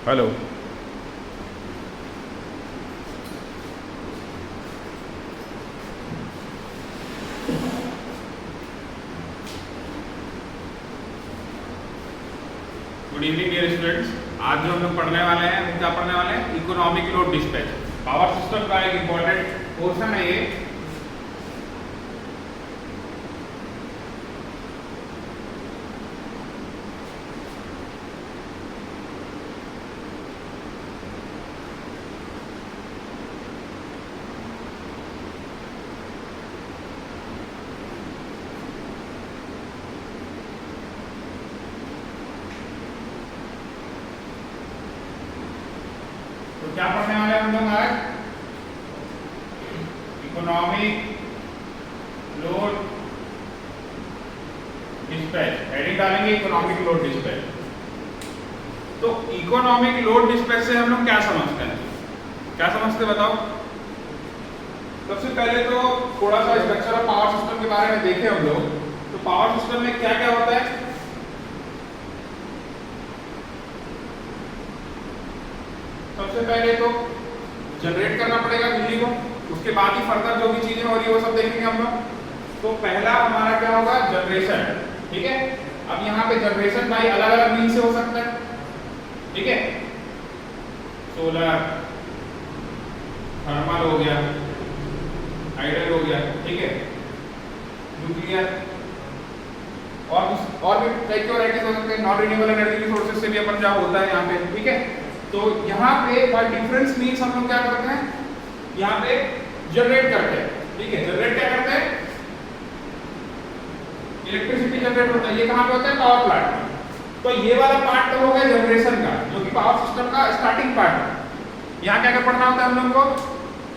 Hello. Good evening dear students. आज जो हम लोग पढ़ने वाले हैं वो क्या पढ़ने वाले हैं? Economic load dispatch. Power system का एक इंपॉर्टेंट पोर्शन है ये। तो क्या पढ़ने वाले हैं हम लोग आज? Economic load dispatch. हेडिंग डालेंगे इकोनॉमिक लोड डिस्पैच। तो इकोनॉमिक लोड डिस्पैच से हम लोग क्या समझते हैं? क्या समझते बताओ? सबसे पहले तो थोड़ा सा स्ट्रक्चर ऑफ पावर सिस्टम के बारे में देखें हम लोग। तो पावर सिस्टम में क्या क्या होता है? सबसे पहले तो जनरेट करना पड़ेगा बिजली को, उसके बाद ही फर्दर जो भी चीजें हो रही है वो सब देखेंगे हम लोग। तो पहला हमारा क्या होगा? जनरेशन। ठीक है। अब यहाँ पे जनरेशन भाई अलग अलग मीन से हो सकता है। ठीक है। सोलर, थर्मल हो गया, हाइडल हो गया, ठीक है, न्यूक्लियर, और भी कई वैरायटीज हो सकते हैं। नॉन रिन्यूएबल एनर्जी रिसोर्सेज से भी अपन जहाँ होता है यहाँ पे। ठीक है। तो यहाँ पे बाय डिफरेंस मीन्स हम लोग क्या करते हैं? यहाँ पे जनरेट करते हैं। ठीक है। जनरेट क्या करते हैं? इलेक्ट्रिसिटी जनरेट होता है। ये कहाँ पे होता है? पावर प्लांट में। तो ये वाला पार्ट तो हो गया जनरेशन का, जो कि पावर सिस्टम का स्टार्टिंग पार्ट है। यहाँ क्या क्या पढ़ना होता है हम लोग को?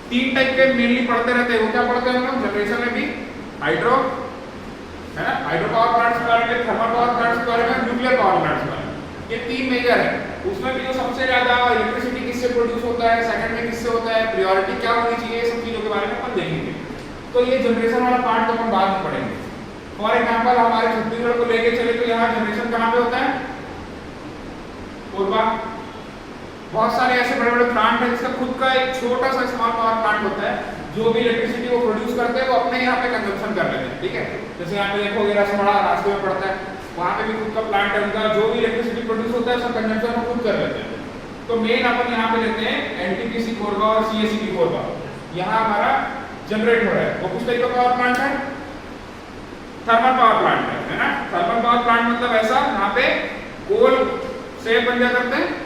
तीन टाइप के मेनली पढ़ते रहते हैं। वो क्या पढ़ते हैं हम लोग जनरेशन में भी? हाइड्रो, है ना, हाइड्रो पावर प्लांट्स के बारे में, थर्मल पावर प्लांट्स के बारे में, न्यूक्लियर पावर प्लांट्स के बारे में। ये तीन मेजर है। उसमें भी जो सबसे ज्यादा इलेक्ट्रिसिटी किससे प्रोड्यूस होता है, सेकंड में किससे होता है, प्रायोरिटी क्या होनी चाहिए, ये सब चीजों के बारे में अपन देखेंगे। तो ये जनरेशन वाला पार्ट तो अपन बाद में पढ़ेंगे। फॉर एग्जांपल हमारे छत्तीसगढ़ को लेके चले तो यहाँ जनरेशन कहाँ पे होता है? कोरबा। बहुत सारे ऐसे बड़े बड़े प्लांट है जिसका खुद का एक छोटा सा स्मॉल पावर प्लांट होता है। जो भी इलेक्ट्रिसिटी वो प्रोड्यूस करते हैं वो अपने यहाँ पे कंजप्शन कर लेते हैं। ठीक है। जैसे यहाँ पे देखोगे रसमड़ा रास्ते में पड़ता है, वहाँ पे भी खुद का प्लांट है उनका। जो भी इलेक्ट्रिसिटी प्रोड्यूस होता है उसका कंजप्शन वो खुद कर लेते हैं। तो मेन अपन यहाँ पे लेते हैं एनटीपीसी कोरबा और सीएसईबी कोरबा। यहाँ हमारा जनरेट हो रहा है। वो किस टाइप का पावर प्लांट है? थर्मल पावर प्लांट है ना। थर्मल पावर प्लांट मतलब ऐसा यहाँ पे कोल से बन जा करते हैं।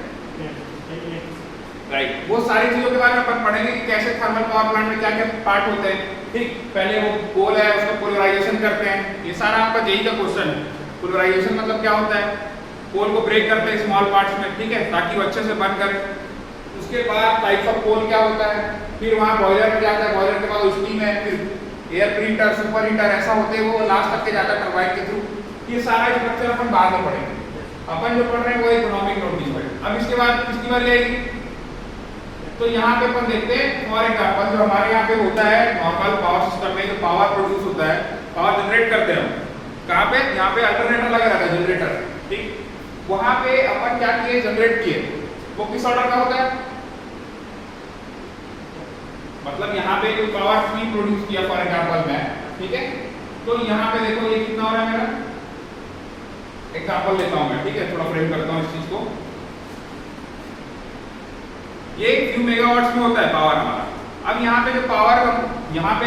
राइट। वो सारी चीजों के बारे में अपन पढ़ेंगे कि कैसे थर्मल पावर प्लांट में क्या क्या पार्ट होते हैं। ठीक। पहले वो कोल है उसको पोलराइजेशन करते हैं। ये सारा आपका जेईई का क्वेश्चन है। पोलराइजेशन मतलब क्या होता है? कोल को ब्रेक करते हैं स्मॉल पार्ट्स में। ठीक है। ताकि वो अच्छे से बर्न करे। उसके बाद टाइप्स ऑफ कोल क्या होता है, फिर वहाँ बॉयलर में जाता है, बॉयलर के बाद स्टीम है, फिर एयर प्रीहीटर, सुपर हीटर ऐसा होते हैं, वो लास्ट तक के जाता है टरबाइन के थ्रू। ये सारा स्ट्रक्चर अपन बाद में पढ़ेंगे। अपन जो पढ़ रहे हैं वो इकोनॉमिक लोड डिस्पैच। अब इसके बाद किसकी बारी आएगी? तो यहाँ पे अपन देखते हैं फॉर एग्जांपल जो हमारे यहाँ पे होता है नॉर्मल पावर सिस्टम में जो पावर प्रोड्यूस होता है, पावर जनरेट करते हैं हम कहाँ पे? यहाँ पे अल्टरनेटर लगा रहता है, जनरेटर। ठीक। वहाँ पे अपन क्या किए? जनरेट किए। वो किस ऑर्डर का होता है? मतलब यहाँ पे कोई पावर फ्री प्रोड्यूस किया फॉर एग्जांपल मैं। ठीक है। तो यहाँ पे देखो ये कितना हो रहा है मेरा? एग्जांपल लेता हूँ मैं। ठीक है। थोड़ा फ्रेम करता हूँ इस चीज को। ये फ्यू मेगावाट्स में होता है पावर हमारा। अब यहाँ पे जो पावर यहाँ पे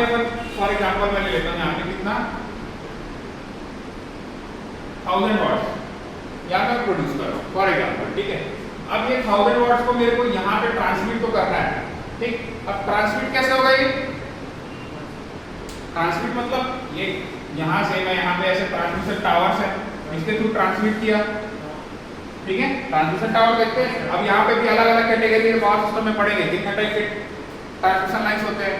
फॉर एग्जांपल मैं ले लेता हूँ यहाँ पे कितना 1000 वाट्स यहाँ पे प्रोड्यूस कर रहा हूँ फॉर एग्जांपल। ठीक है। अब ये 1000 वाट्स को मेरे को यहाँ पे ट्रांसमिट तो करना है। ठीक। अब ट्रांसमिट कैसे होगा? ये ट्रांसमिट मतलब ये यहाँ से मैं यहाँ पे ऐसे ट्रांसमिशन टावर्स है, इसके थ्रू ट्रांसमिट किया। ठीक है। ट्रांसमिशन टावर देखते हैं। अब यहाँ पे भी अलग अलग कैटेगरी के पावर सिस्टम में पढ़ेंगे कितने टाइप के ट्रांसमिशन लाइंस होते हैं।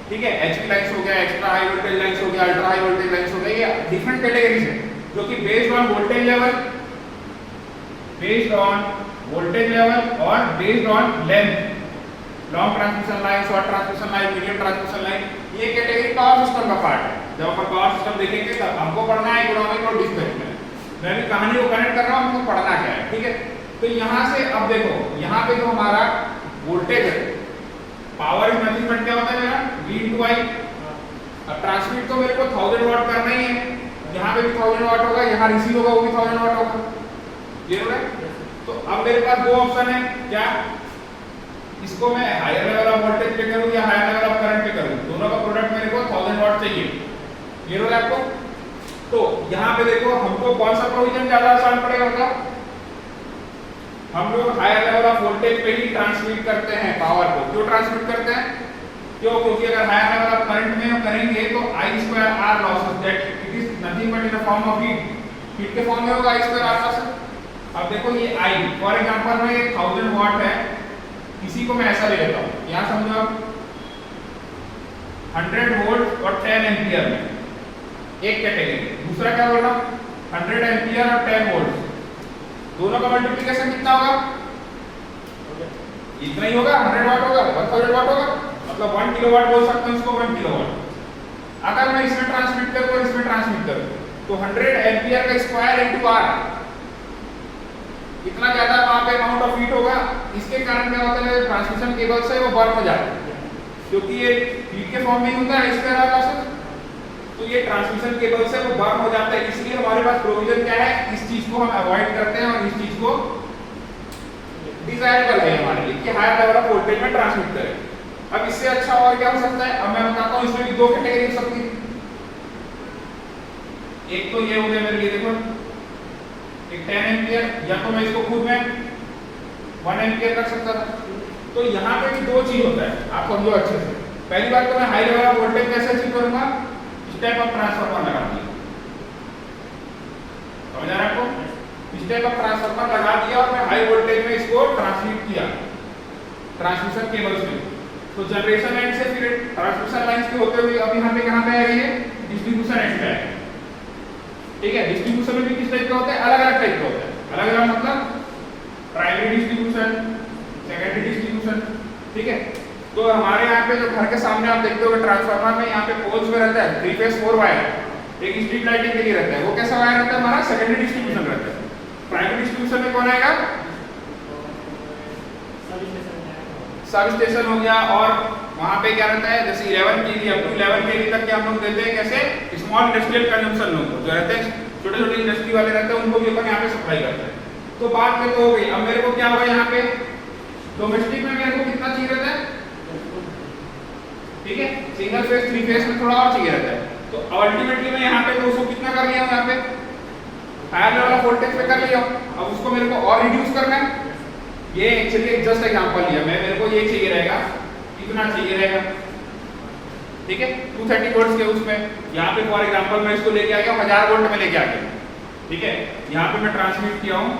ठीक है। एचवी लाइंस हो गया, एक्स्ट्रा हाई वोल्टेज लाइंस हो गया, अल्ट्रा हाई वोल्टेज लाइंस हो गया। ये डिफरेंट कैटेगरीज है जो कि बेस्ड ऑन वोल्टेज लेवल, और based on length, long transmission line, short transmission line, medium transmission line, ये कैटेगरी पावर सिस्टम का पार्ट है। जब अपन पावर सिस्टम देखेंगे तब हमको पढ़ना है इकोनॉमिक लोड डिस्पैच में। मैं भी कहानी को कनेक्ट कर रहा हूँ, हमको पढ़ना क्या है। ठीक है। तो यहाँ से अब देखो, यहाँ पे जो हमारा वोल्टेज है, पावर इज नथिंग बट क्या होता है मेरा V into I। अब ट्रांसमिट तो मेरे को 1000 वाट करना ही है, यहाँ पे भी 1000 वाट होगा, यहाँ रिसीव होगा वो भी 1000 वाट होगा, ये हो रहा है। तो अब मेरे पास दो ऑप्शन है, क्या इसको मैं हायर लेवल ऑफ वोल्टेज पे करूँ या हायर लेवल ऑफ करंट पे करूँ, दोनों का प्रोडक्ट मेरे को 1000 वाट चाहिए, ये हो रहा है आपको। तो यहाँ पे देखो हमको कौन सा प्रोविजन ज्यादा आसान पड़ेगा बताओ, हम लोग हायर लेवल ऑफ वोल्टेज पे ही ट्रांसमिट करते हैं पावर को। क्यों ट्रांसमिट करते हैं? क्यों? क्योंकि अगर हायर लेवल ऑफ करंट में हम करेंगे तो I square R losses that it is nothing but in the form of heat, heat के फॉर्म में होगा I स्क्वायर R लॉसेस। अब देखो ये I फॉर एग्जांपल में 1000 वाट है, इसी को मैं ऐसा ले लेता हूँ, यहाँ समझो आप 100 वोल्ट और 10 एम्पियर में एक कैटेगरी, दूसरा क्या बोल रहा हूँ 100 एम्पियर और 10 वोल्ट, दोनों का मल्टीप्लिकेशन कितना होगा? इतना ही होगा, 100 वाट होगा, 1000 वाट होगा, मतलब 1 किलोवाट बोल सकते हैं उसको, 1 किलोवाट। अगर मैं इसमें ट्रांसमिट करूँ और इसमें ट्रांसमिट करूँ तो 100 एम्पियर का स्क्वायर इनटू R, इतना ज्यादा वहां पे अमाउंट ऑफ हीट होगा। इसके कारण क्या होता है, ट्रांसमिशन केबल से वो बर्न हो जाता है, क्योंकि ये हीट के फॉर्म में ही होता है इसका लॉसेस, तो ये ट्रांसमिशन केबल से वो बर्न हो जाता है। इसलिए हमारे पास प्रोविजन क्या है, इस चीज को हम अवॉइड करते हैं और इस चीज को डिजायरेबल है हमारे लिए कि हायर लेवल ऑफ वोल्टेज में ट्रांसमिट करें। अब इससे अच्छा और क्या हो सकता है, अब मैं बताता हूँ, इसमें भी दो कैटेगरी हो सकती है। एक तो ये हो गया मेरे लिए, देखो एक 10 एम्पियर, या तो मैं इसको खुद में 1 एम्पियर कर सकता था। तो यहाँ पे भी दो चीज होता है, आप समझो अच्छे से। पहली बात तो मैं हाई लेवल ऑफ वोल्टेज कैसे अचीव करूंगा, स्टेप अप ट्रांसफार्मर लगा दिया, समझ आ रहा है आपको? स्टेप अप ट्रांसफार्मर लगा दिया और मैं हाई वोल्टेज में इसको ट्रांसमिट किया ट्रांसमिशन केबल्स में। तो जनरेशन एंड से फिर ट्रांसमिशन लाइंस के होते हुए अब यहाँ पे कहाँ पे आएगा, ये डिस्ट्रीब्यूशन एंड पे आएगा। ठीक है, डिस्ट्रीब्यूशन में भी किस टाइप का होता है, अलग अलग टाइप का होता है। अलग अलग मतलब प्राइमरी डिस्ट्रीब्यूशन, सेकेंडरी डिस्ट्रीब्यूशन। ठीक है, तो हमारे यहाँ पे जो घर के सामने आप देखते हो ट्रांसफार्मर में यहाँ पे पोल्स में रहता है 3 फेज 4 वायर, एक स्ट्रीट लाइटिंग के लिए रहता है, वो कैसा वायर रहता है हमारा, सेकेंडरी डिस्ट्रीब्यूशन रहता है। प्राइमरी डिस्ट्रीब्यूशन में कौन आएगा, सब स्टेशन हो गया, और वहाँ पे क्या रहता है, जैसे 11 केवी अप टू 11 केवी तक के हम लोग देते हैं, कैसे स्मॉल इंडस्ट्रियल कंजम्पशन लोग जो रहते हैं, छोटे छोटे इंडस्ट्री वाले रहते हैं, उनको भी अपन यहाँ पे सप्लाई करते हैं। तो बात में तो हो गई। अब मेरे को क्या होगा, यहाँ पे डोमेस्टिक में मेरे को कितना चाहिए रहता है, ठीक है, सिंगल फेज 3 फेज में थोड़ा और चाहिए रहता है। तो अल्टीमेटली मैं यहाँ पे तो उसको कितना कर लिया हूँ, यहाँ पे हायर लेवल ऑफ वोल्टेज पे कर लिया हूँ। अब उसको मेरे को और रिड्यूस करना है, ये एक्चुअली जस्ट एग्जांपल लिया मैं, मेरे को ये चाहिए रहेगा, कितना चाहिए रहेगा, ठीक है 230 वोल्ट्स के उसमें, यहाँ पे फॉर एग्जांपल मैं इसको लेके आ गया 1000 वोल्ट में लेके आ गया। ठीक है, यहाँ पे मैं ट्रांसमिट किया हूँ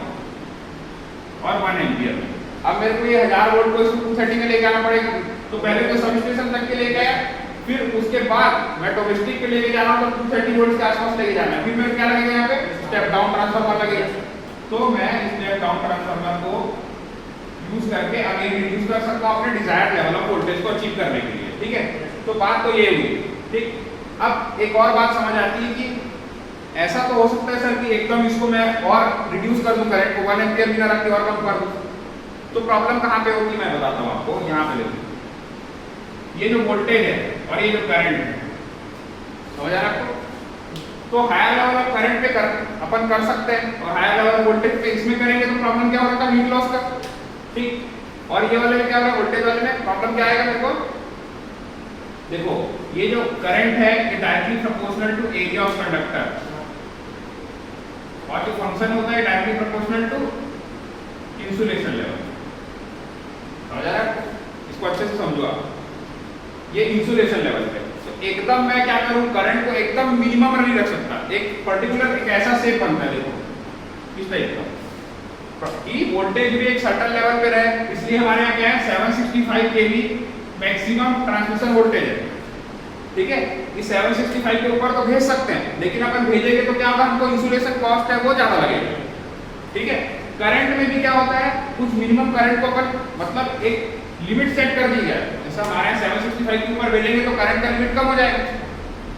और 1 एम्पियर में। अब मेरे को ये 1000 वोल्ट को इसको 230 में लेके आना पड़ेगा। तो पहले तो सब स्टेशन तक के लेके आया, फिर उसके बाद मैं डोमेस्टिक पे लेके जाना तो 230 वोल्ट के आसपास लेके जाना है। फिर मेरे क्या लगेगा, यहाँ पे स्टेप डाउन ट्रांसफार्मर लगेगा। तो मैं स्टेप डाउन ट्रांसफार्मर को यूज करके अगेन रिड्यूस कर सकता हूं अपने डिजायर्ड लेवल ऑफ वोल्टेज को अचीव करने के लिए। ठीक है, तो बात तो ये हुई। ठीक, अब एक और बात समझ आती है कि ऐसा तो हो सकता है सर कि एकदम इसको मैं और रिड्यूस कर दूं, करंट को 1 एम्पियर भी ना रख के और कम कर दूं, तो प्रॉब्लम कहां पे होगी मैं बताता हूं आपको। यहां पे देखिए, ये जो वोल्टेज है और ये जो करंट है, समझ आ रहा है आपको? तो हायर लेवल ऑफ करंट पे अपन कर सकते हैं, और हायर लेवल ऑफ वोल्टेज पे इसमें करेंगे तो प्रॉब्लम क्या हो रहा था, हीट लॉस का। ठीक, और ये वाले में क्या होगा, वोल्टेज वाले में प्रॉब्लम क्या आएगा मेरे को, देखो ये जो करंट है ये directly proportional to area of conductor, और जो फंक्शन होता है directly proportional to insulation level. समझ आ रहा है? इसको अच्छे से समझो आप, ये इंसुलेशन लेवल है। तो एकदम मैं क्या करूं, करंट को एकदम मिनिमम नहीं रख सकता, एक पर्टिकुलर एक ऐसा शेप बनता है, देखो इस टाइप का, कि वोल्टेज भी एक सर्टेन लेवल पे रहे। इसलिए हमारे यहाँ क्या है 765 केवी मैक्सिमम ट्रांसमिशन वोल्टेज है। ठीक है, इस 765 के ऊपर तो भेज सकते हैं, लेकिन अपन भेजेंगे तो क्या होगा, हमको इंसुलेशन कॉस्ट है वो ज्यादा लगेगा। ठीक है, करंट में भी क्या होता है, कुछ मिनिमम करंट को अपन मतलब एक लिमिट सेट कर दी है, जैसा हमारे यहाँ 765 के ऊपर भेजेंगे तो करंट का लिमिट कम हो जाएगा।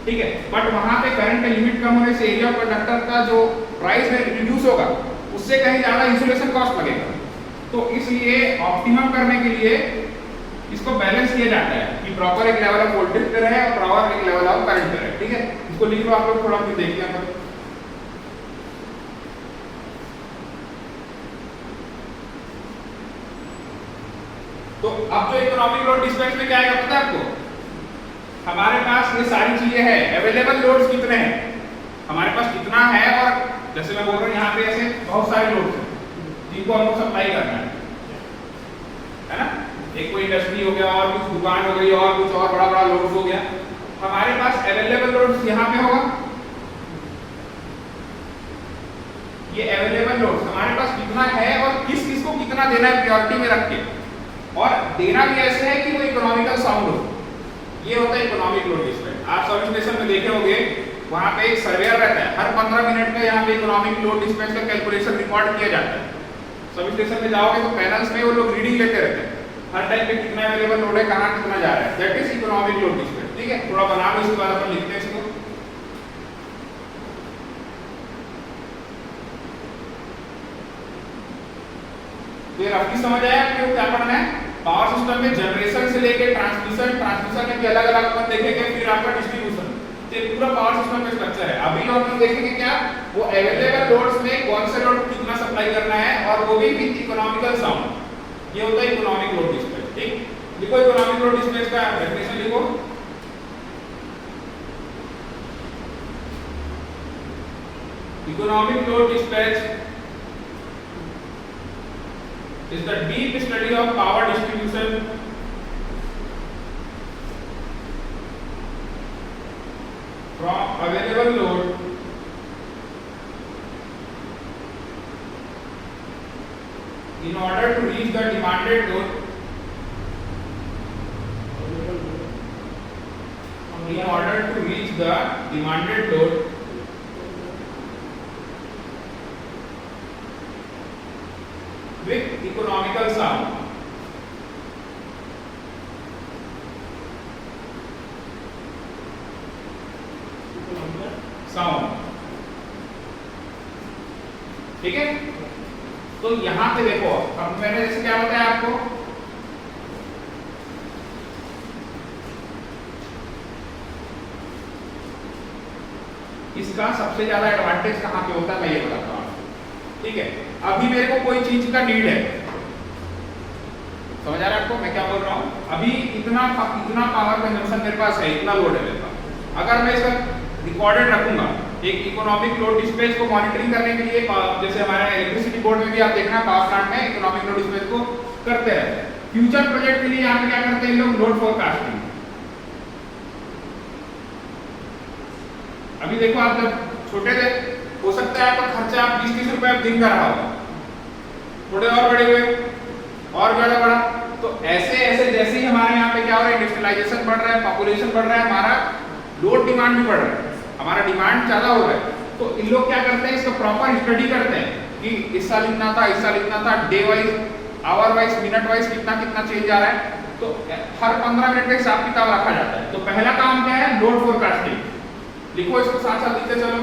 ठीक है, बट वहां पे करंट का लिमिट कम होने से एरिया ऑफ कंडक्टर का जो प्राइस है रिड्यूस होगा, उससे कहीं ज्यादा इंसुलेशन कॉस्ट लगेगा। तो इसलिए ऑप्टिमम करने के लिए इसको बैलेंस किया जाता है कि प्रॉपर एक लेवल ऑफ वोल्टेज पे रहे और प्रॉपर एक लेवल ऑफ करंट पे रहे। ठीक है, इसको लिख लो आप लोग, थोड़ा फिर देखिए यहाँ पर। तो अब जो इकोनॉमिक लोड डिस्पैच में क्या आएगा पता है आपको? हमारे पास ये सारी चीजें हैं, अवेलेबल लोड्स कितने हैं, हमारे पास कितना है, और जैसे मैं बोल रहा हूँ यहाँ पे ऐसे बहुत सारे लोड्स हैं जिनको हमको सप्लाई करना है ना। एक कोई इंडस्ट्री हो गया, और कुछ दुकान हो गई, और कुछ और बड़ा बड़ा लोड्स हो गया। हमारे पास अवेलेबल लोड्स यहाँ पे होगा, ये अवेलेबल लोड्स हमारे पास कितना है और किस किस को कितना देना है प्रायोरिटी में रख के, और देना भी ऐसे है कि वो इकोनॉमिकल साउंड हो। ये होता है इकोनॉमिक लोड डिस्पैच। आप सब स्टेशन में देखे होंगे, वहां पे एक सर्वेयर रहता है, हर 15 मिनट में यहाँ पे इकोनॉमिक लोड डिस्पैच का कैलकुलेशन रिकॉर्ड किया जाता है। सब स्टेशन में जाओगे तो पैनल्स में वो लोग रीडिंग लेते रहते हैं, हर टाइम पे कितना अवेलेबल लोड है, कहाँ कितना जा रहा है। That is economic load dispatch. ठीक है, थोड़ा बना लो, इसके बाद अपन लिखते हैं इसको। तो ये रफली समझ आया आपको क्या पढ़ना है? पावर सिस्टम में जनरेशन से लेके ट्रांसमिशन, ट्रांसमिशन में भी अलग अलग अपन देखेंगे, फिर आपका डिस्ट्रीब्यूशन, ये पूरा पावर सिस्टम का स्ट्रक्चर है। अभी जो अपन देखेंगे क्या, वो अवेलेबल लोड्स में कौन से लोड कितना सप्लाई करना है, और वो भी विद इकोनॉमिकल साउंड। ये होता है इकोनॉमिक लोड डिस्पैच। ठीक, लिखो इकोनॉमिक लोड डिस्पैच का डेफिनेशन लिखो। Economic load dispatch is the deep study of power distribution from available load in order to reach the demanded load, in order to reach the demanded load with economical sound. ठीक है, तो यहां पे देखो, अब मैंने जैसे क्या बताया आपको, इसका सबसे ज्यादा एडवांटेज कहां पे होता है मैं ये बताता हूं। ठीक है, अभी मेरे को कोई चीज का नीड है, समझ आ रहा है आपको मैं क्या बोल रहा हूँ? अभी इतना पावर कंजम्पशन मेरे पास है, इतना लोड है मेरे पास। अगर मैं इसका रिकॉर्डेड रखूंगा, एक इकोनॉमिक लोड डिस्पैच को मॉनिटरिंग करने के लिए, जैसे हमारे इलेक्ट्रिसिटी बोर्ड में भी आप देखना पावर प्लांट में इकोनॉमिक लोड डिस्पैच को करते रहते हैं। फ्यूचर प्रोजेक्ट के लिए यहाँ पे क्या करते हैं लोग, लोड फोरकास्टिंग। अभी देखो, आप जब छोटे थे, हो सकता है आपका खर्चा 20-30 रुपए दिन का रहा होगा, थोड़े और बड़े हुए और ज्यादा बढ़ा। तो ऐसे ऐसे जैसे ही हमारे यहाँ पे क्या हो रहा है, इंडस्ट्रियलाइजेशन बढ़ रहा है, पॉपुलेशन बढ़ रहा है, हमारा लोड डिमांड भी बढ़ रहा है, हमारा डिमांड ज्यादा हो रहा है। तो इन लोग क्या करते हैं, इसका प्रॉपर स्टडी करते हैं कि इस साल इतना था, इस साल इतना था, day wise, hour wise, minute wise कितना कितना चेंज आ रहा है। तो हर 15 मिनट का हिसाब किताब रखा जाता है। तो पहला काम क्या है, लोड फोरकास्टिंग। लिखो इसको, साथ साथ लिखते चलो।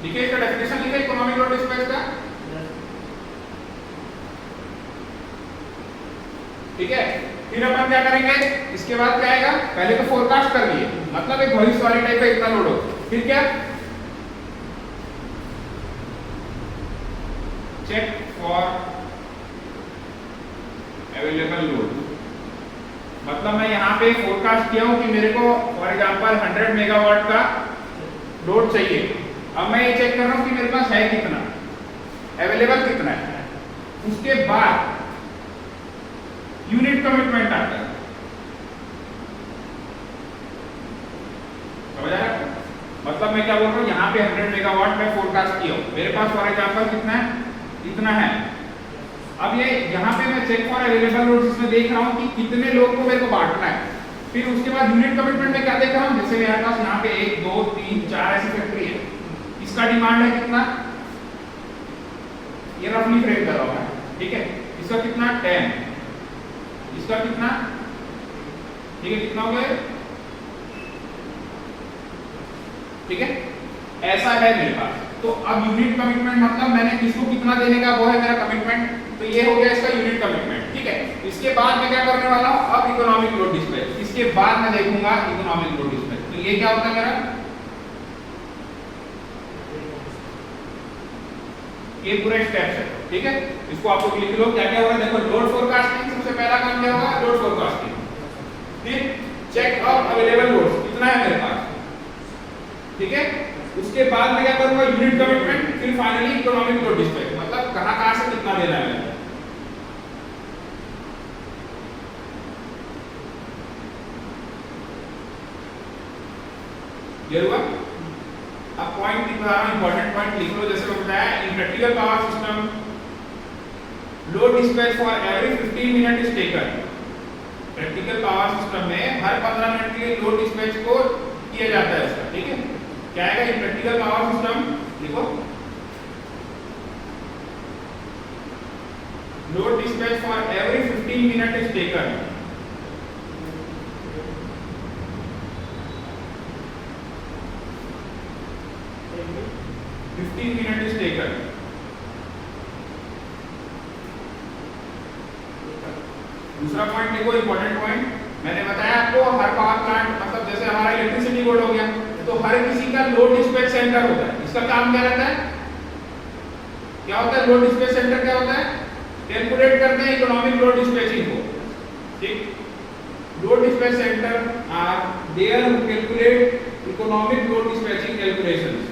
लिखिए इसका डेफिनेशन, लिखिए इकोनॉमिक लोड डिस्पैच का। ठीक है, फिर अपन क्या करेंगे, इसके बाद क्या आएगा, पहले तो फोरकास्ट कर लिए, मतलब एक भविष्यवाणी टाइप का इतना लोड हो। फिर क्या, चेक फॉर अवेलेबल लोड। मतलब मैं यहाँ पे फोरकास्ट किया हूं कि मेरे को फॉर एग्जांपल 100 मेगावाट का लोड चाहिए। अब मैं ये चेक कर रहा हूं कि मेरे पास है कितना, अवेलेबल कितना है। उसके बाद यूनिट कमिटमेंट आता है, समझ आ रहा है? मतलब मैं क्या बोल रहा हूँ, यहाँ पे 100 मेगावाट में फोरकास्ट किया हूँ, मेरे पास फॉर एग्जांपल कितना है, इतना है। अब ये यहाँ पे मैं चेक फॉर अवेलेबल लोड इसमें देख रहा हूँ कि कितने लोग को मेरे को बांटना है। फिर उसके बाद यूनिट कमिटमेंट में क्या देख रहा हूँ, जैसे मेरे पास यहाँ पे 1 2 3 4 ऐसी फैक्ट्री है, इसका डिमांड है कितना, ये रफली फ्रेम कर रहा हूँ मैं। ठीक है, इसका कितना 10, इसका कितना, ठीक है, कितना हो गया, ठीक है, ऐसा है मेरे पास। तो अब यूनिट कमिटमेंट मतलब मैंने किसको कितना देने का वो है मेरा कमिटमेंट, तो ये हो गया इसका यूनिट कमिटमेंट। ठीक है, इसके बाद मैं क्या करने वाला हूं, अब इकोनॉमिक लोड डिस्पैच, इसके बाद मैं देखूंगा इकोनॉमिक लोड डिस्पैच। तो ये क्या होता है मेरा, ये पूरा स्टेप्स है। ठीक है, इसको आप लोग लिख लो क्या क्या होगा। देखो लोड फोरकास्टिंग, सबसे पहला काम क्या होगा, लोड फोरकास्टिंग। फिर चेक ऑफ अवेलेबल लोड्स, कितना है मेरे पास। ठीक है, उसके बाद मैं क्या करूंगा, यूनिट कमिटमेंट, फिर फाइनली इकोनॉमिक लोड डिस्पैच, मतलब कहां से कितना देना है। ये हुआ। अब पॉइंट लिख रहा हूं, इंपॉर्टेंट पॉइंट लिख लो। जैसे मैं बताया, इन practical power system load dispatch for every 15 minute is taken. Practical power system में हर 15 मिनट के लिए लोड डिस्पैच को किया जाता है इसका। ठीक है, क्या आएगा, इन प्रैक्टिकल पावर सिस्टम देखो, load dispatch for every 15 minute is taken. Minute is taken. दूसरा पॉइंट देखो, इंपॉर्टेंट पॉइंट मैंने बताया आपको, हर पावर प्लांट मतलब जैसे हमारा इलेक्ट्रिसिटी बोर्ड हो गया, तो हर किसी का लोड डिस्पैच सेंटर होता है। इसका काम क्या रहता है, क्या होता है, लोड डिस्पैच सेंटर क्या होता है, कैलकुलेट करते हैं इकोनॉमिक लोड डिस्पैचिंग को। ठीक, load dispatch centre are there to calculate economic load dispatching calculations.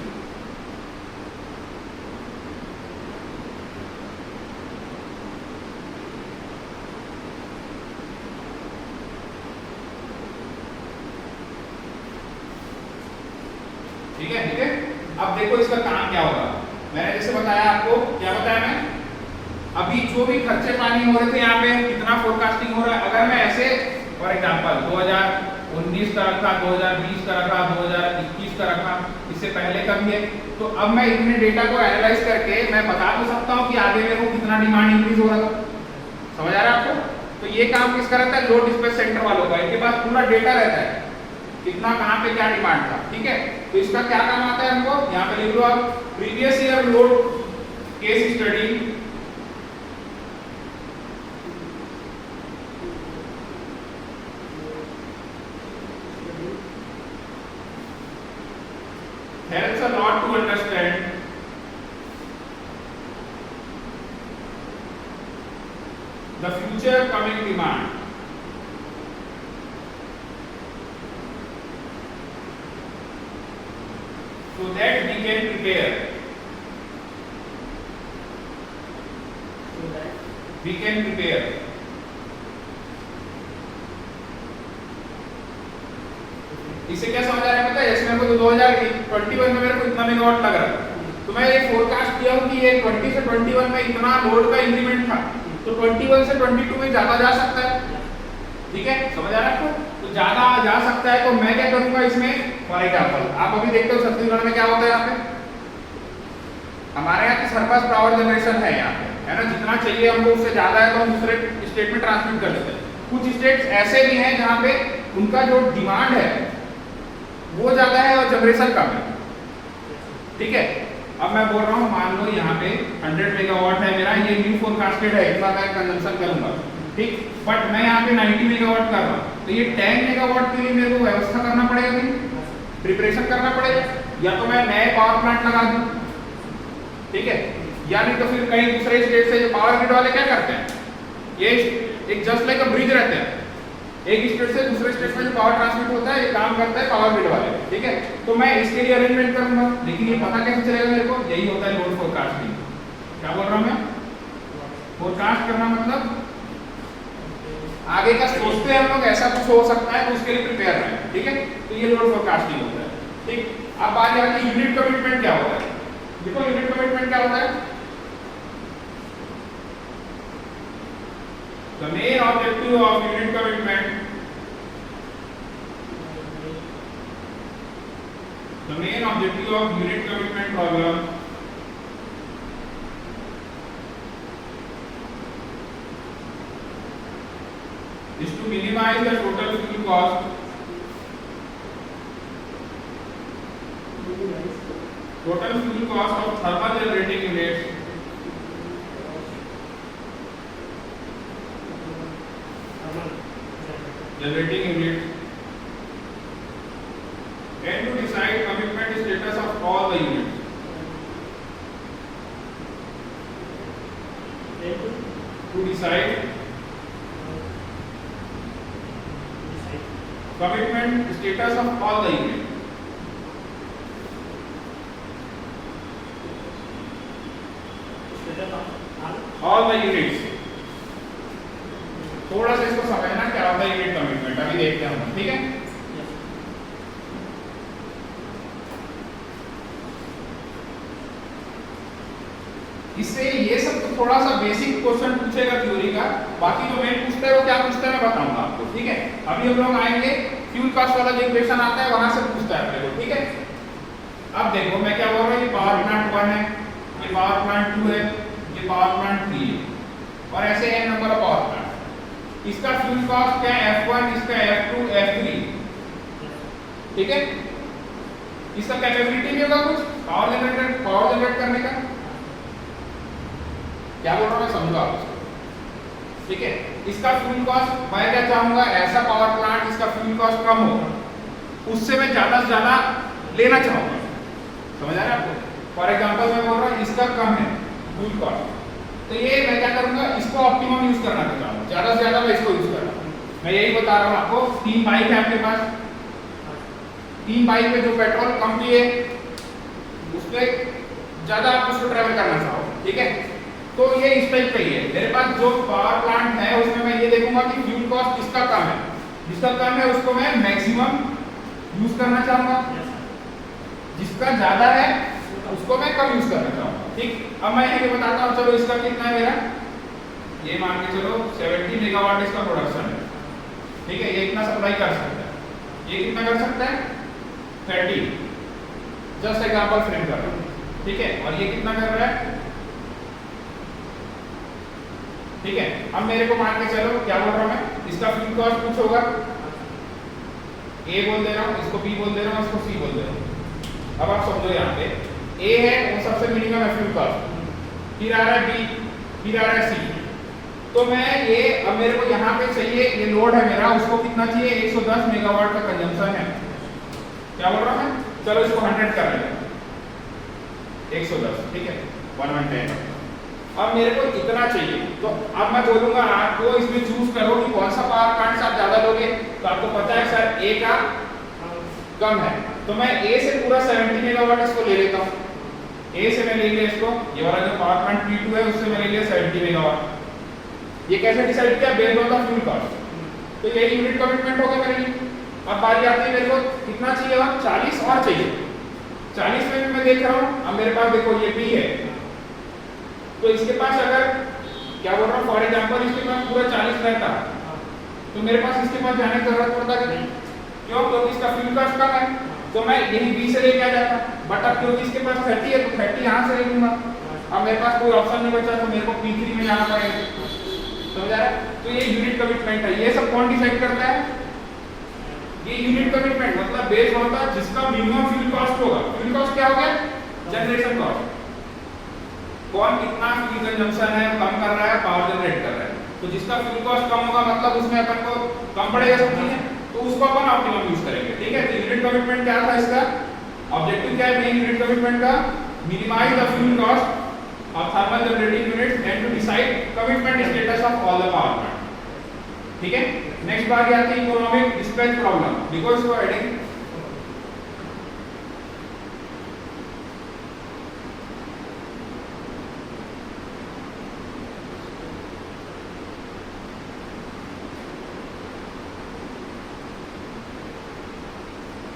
ठीक है, ठीक है। अब देखो इसका काम क्या होगा, मैंने जैसे बताया आपको, क्या बताया मैं, अभी जो भी खर्चे पानी हो रहे थे यहाँ पे कितना फोरकास्टिंग हो रहा है, अगर मैं ऐसे फॉर एग्जांपल 2019 का रखा, 2020 का रखा, 2021 का रखा, इससे पहले का भी है, तो अब मैं इतने डेटा को एनालाइज करके मैं बता तो सकता हूँ कि आगे मेरे को कितना डिमांड इंक्रीज हो रहा था। समझ आ रहा है आपको। तो ये काम किसका रहता है, लोड डिस्पैच सेंटर वालों का। इनके पास पूरा डेटा रहता है कितना कहाँ पे क्या डिमांड था। ठीक है, तो इसका क्या काम आता है हमको, यहाँ पे लिख लो आप, previous year load case study helps a lot to understand the future coming demand. So that we can prepare. We can prepare. इससे क्या समझ आ रहा है पता है, जैसे मेरे को 2021 में मेरे को इतना मेगावाट लग रहा था, तो मैं ये फोरकास्ट किया हूँ कि ये 20 से 21 में इतना लोड का इंक्रीमेंट था, तो 21 से 22 में ज्यादा जा सकता है। ठीक है, समझ आ रहा है आपको, तो ज्यादा जा सकता है, तो मैं क्या करूंगा इसमें, फॉर एग्जांपल आप अभी देखते हो छत्तीसगढ़ में क्या होता है, यहाँ पे हमारे यहाँ की सरप्लस पावर जनरेशन है यहाँ पे, है ना, जितना चाहिए हमको उससे ज्यादा है तो हम दूसरे स्टेट में ट्रांसमिट कर देते हैं। कुछ स्टेट्स ऐसे भी हैं जहाँ पे उनका जो डिमांड है वो ज्यादा है और जनरेशन कम है। ठीक है, अब मैं बोल रहा हूँ, मान लो यहाँ पे 100 मेगावाट है मेरा, ये न्यू फोरकास्टेड है, इतना मैं कंजम्पशन करूंगा। ठीक, बट मैं यहाँ पे 90 मेगावाट कर रहा हूँ, तो ये 10 मेगावाट के लिए मेरे को व्यवस्था करना पड़ेगा कि प्रिपरेशन करना पड़ेगा, या तो मैं नए पावर प्लांट लगा दूं। ठीक है, या नहीं तो फिर कहीं दूसरे स्टेट से पावर ग्रिड वाले क्या करते हैं, ये एक जस्ट लाइक अ ब्रिज रहते हैं, एक स्टेट से दूसरे स्टेट में जो पावर ट्रांसमिट होता है, ये काम करता है पावर ग्रिड वाले। ठीक है, तो मैं इसके लिए अरेंजमेंट करूंगा, लेकिन ये पता कैसे चलेगा मेरे को, यही होता है लोड फोरकास्टिंग। क्या बोल रहा हूं मैं, फोरकास्ट करना मतलब आगे का सोचते हैं हम लोग, ऐसा कुछ हो सकता है तो उसके लिए प्रिपेयर रहें। ठीक है, तो ये लोड फोरकास्टिंग होता है। ठीक, अब बात आती है यूनिट कमिटमेंट क्या होता है। देखो यूनिट कमिटमेंट क्या होता है, the main objective of unit commitment, the main objective of unit commitment problem is to minimize the total fuel cost total fuel cost of thermal generating units and to decide commitment status of all the units. To decide commitment status of all the units. All the units. थोड़ा सा इसको समझना क्या होता है unit commitment, अभी देखते हैं हम, ठीक है। इससे ये सब तो थोड़ा सा बेसिक क्वेश्चन पूछेगा थ्योरी का, बाकी जो मेन पूछता है वो क्या पूछता है मैं बताऊंगा आपको, ठीक है। अभी हम लोग आएंगे फ्यूल कॉस्ट वाला जो इक्वेशन आता है वहां से पूछता है अपने को, ठीक है। अब देखो मैं क्या बोल रहा हूँ, ये पावर प्लांट 1 है, ये पावर प्लांट 2 है, ये पावर प्लांट 3 है, और ऐसे है नंबर ऑफ पावर प्लांट। इसका फ्यूल कॉस्ट क्या है, F1, इसका F2, F3, ठीक है। इसका कैपेबिलिटी भी होगा कुछ पावर जनरेट करने का, क्या बोल रहा हूं मैं समझो आप इसको, ठीक है। इसका फ्यूल कॉस्ट मैं क्या चाहूंगा, ऐसा पावर प्लांट इसका फ्यूल कॉस्ट कम हो, उससे मैं ज्यादा से ज्यादा लेना चाहूंगा, समझ आ रहा है आपको। फॉर एग्जांपल मैं बोल रहा हूं इसका कम है फ्यूल कॉस्ट, तो ये मैं क्या करूंगा, इसको ऑप्टिमम यूज करना चाहूंगा, ज्यादा से ज्यादा मैं इसको यूज कर रहा हूं। मैं यही बता रहा हूं आपको, 3 बाइक है आपके पास, 3 बाइक पे जो पेट्रोल कम पिए उसपे ज्यादा आप उसको ट्रैवल करना चाहो, ठीक है। तो ये इस टाइप का ही है, मेरे पास जो पावर प्लांट है उसमें मैं ये देखूंगा कि फ्यूल कॉस्ट किसका कम है, जिसका कम है उसको मैं मैक्सिमम यूज करना चाहूंगा, जिसका ज्यादा है उसको मैं कम यूज करना चाहूंगा, ठीक। अब मैं ये बताता हूँ, चलो इसका कितना है मेरा, ये मान के चलो 70 मेगावाट इसका प्रोडक्शन है, ठीक है। ये इतना सप्लाई कर सकता है, ये कितना कर सकता है 30, जस्ट एग्जांपल फ्रेम कर रहा हूँ, ठीक है। और ये कितना कर रहा है, ठीक है। अब मेरे को मान के चलो क्या बोल रहा हूं मैं, इसका फ्यूल कॉस्ट कुछ होगा, ए बोल दे रहा हूं, इसको बी बोल दे रहा हूं, इसको सी बोल दे रहा हूं। अब आप समझो, यहाँ पे ए है वो सबसे मिनिमम है फ्यूल कॉस्ट, फिर आ रहा है बी, फिर आ रहा है सी। तो मैं ये अब मेरे को यहाँ पे चाहिए, ये लोड है मेरा, उसको कितना चाहिए 110 मेगावाट का कंजम्पशन है, क्या बोल रहा हूं मैं, चलो इसको 100 कर लेते हैं, 110, ठीक है, 110। अब मेरे को इतना चाहिए, तो अब मैं बोलूंगा आपको इसमें चूज करो कि कौन सा पावर प्लांट आप ज्यादा लोगे, तो आपको पता है सर ए का कम है, तो मैं ए से पूरा 70 मेगावाट इसको ले लेता हूँ, ए से मैं ले लिया इसको, ये वाला जो पावर प्लांट P2 है उससे मैं ले लिया 70 मेगावाट। ये कैसे डिसाइड किया, based on the fuel cost, तो ये यूनिट कमिटमेंट हो गया मेरे लिए। अब बारी आती है मेरे को कितना चाहिए, 40 और चाहिए, 40 में भी मैं देख रहा हूँ। अब मेरे पास देखो ये बी है, तो इसके पास अगर क्या बोल रहा हूँ, फॉर एग्जांपल इसके पास पूरा 40 रहता, तो मेरे पास इसके पास जाने की जरूरत पड़ता कि नहीं, क्यों, क्योंकि इसका फ्यूल कॉस्ट कम है, तो मैं यही बी से लेके आ जाता। बट अब क्योंकि इसके पास 30 है तो 30 यहाँ से ले लूंगा, अब मेरे पास कोई ऑप्शन नहीं बचा, तो मेरे को P3 में जाना पड़ेगा, समझ आ रहा है। तो ये यूनिट कमिटमेंट है, ये सब कौन डिसाइड करता है, ये यूनिट कमिटमेंट मतलब बेस्ड होता है जिसका मिनिमम फ्यूल कॉस्ट होगा। फ्यूल कॉस्ट क्या हो गया, जनरेशन कॉस्ट, कौन कितना फ्यूल कंजम्पशन है कम कर रहा है, पावर जनरेट कर रहा है, तो जिसका फ्यूल कॉस्ट कम होगा मतलब उसमें अपन को कम पड़ेगा सब चीजें, तो उसको अपन ऑप्टिमम यूज करेंगे, ठीक है। तो यूनिट कमिटमेंट क्या था, इसका ऑब्जेक्टिव क्या है मेन यूनिट कमिटमेंट का, minimise the fuel cost of thermal generating units and to decide commitment status of all the power plant, ठीक है। नेक्स्ट बात आती है economic dispatch problem, because for adding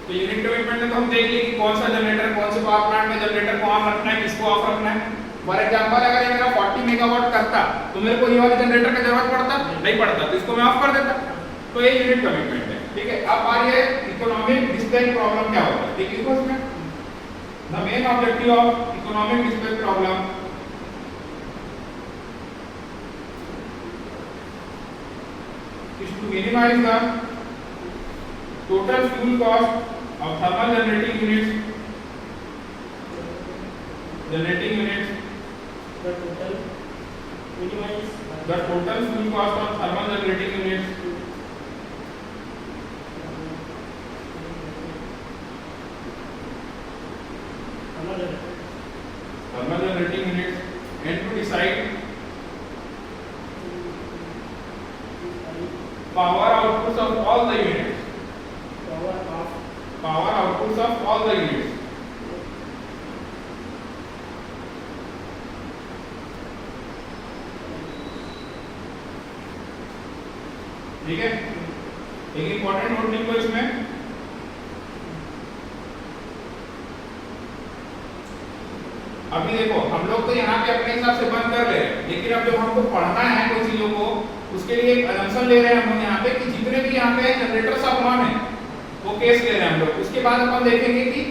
तो यूनिट कमिटमेंट में तो हम देख लिए कि कौन सा जनरेटर, कौन से पावर प्लांट में जनरेटर को ऑन रखना है, किसको ऑफ रखना है। फॉर एग्जांपल अगर ये मेरा 40 मेगावाट करता तो मेरे को ये वाले जनरेटर का जरूरत पड़ता नहीं पड़ता, तो इसको मैं ऑफ कर देता, तो ये यूनिट कमिटमेंट है, ठीक है। अब आ रही है इकोनॉमिक डिस्पैच प्रॉब्लम क्या होता है, ठीक है। इसमें the main objective of economic dispatch problem is to minimize the total fuel cost of thermal generating units generating units, the total minimize the total fuel cost of thermal generating units, thermal generating units, and to decide power outputs of all the units, power outputs of all the units. ठीक है, एक important note लिखो इसमें, अभी देखो हम लोग तो यहाँ पे अपने हिसाब से बंद कर ले रहे हैं, लेकिन अब जब हमको पढ़ना है कोई चीजों को, उसके लिए एक assumption ले रहे हैं हम लोग यहाँ पे कि जितने भी यहाँ पे जनरेटर्स ऑफ वन है वो केस ले रहे हैं हम लोग। उसके बाद अपन देखेंगे कि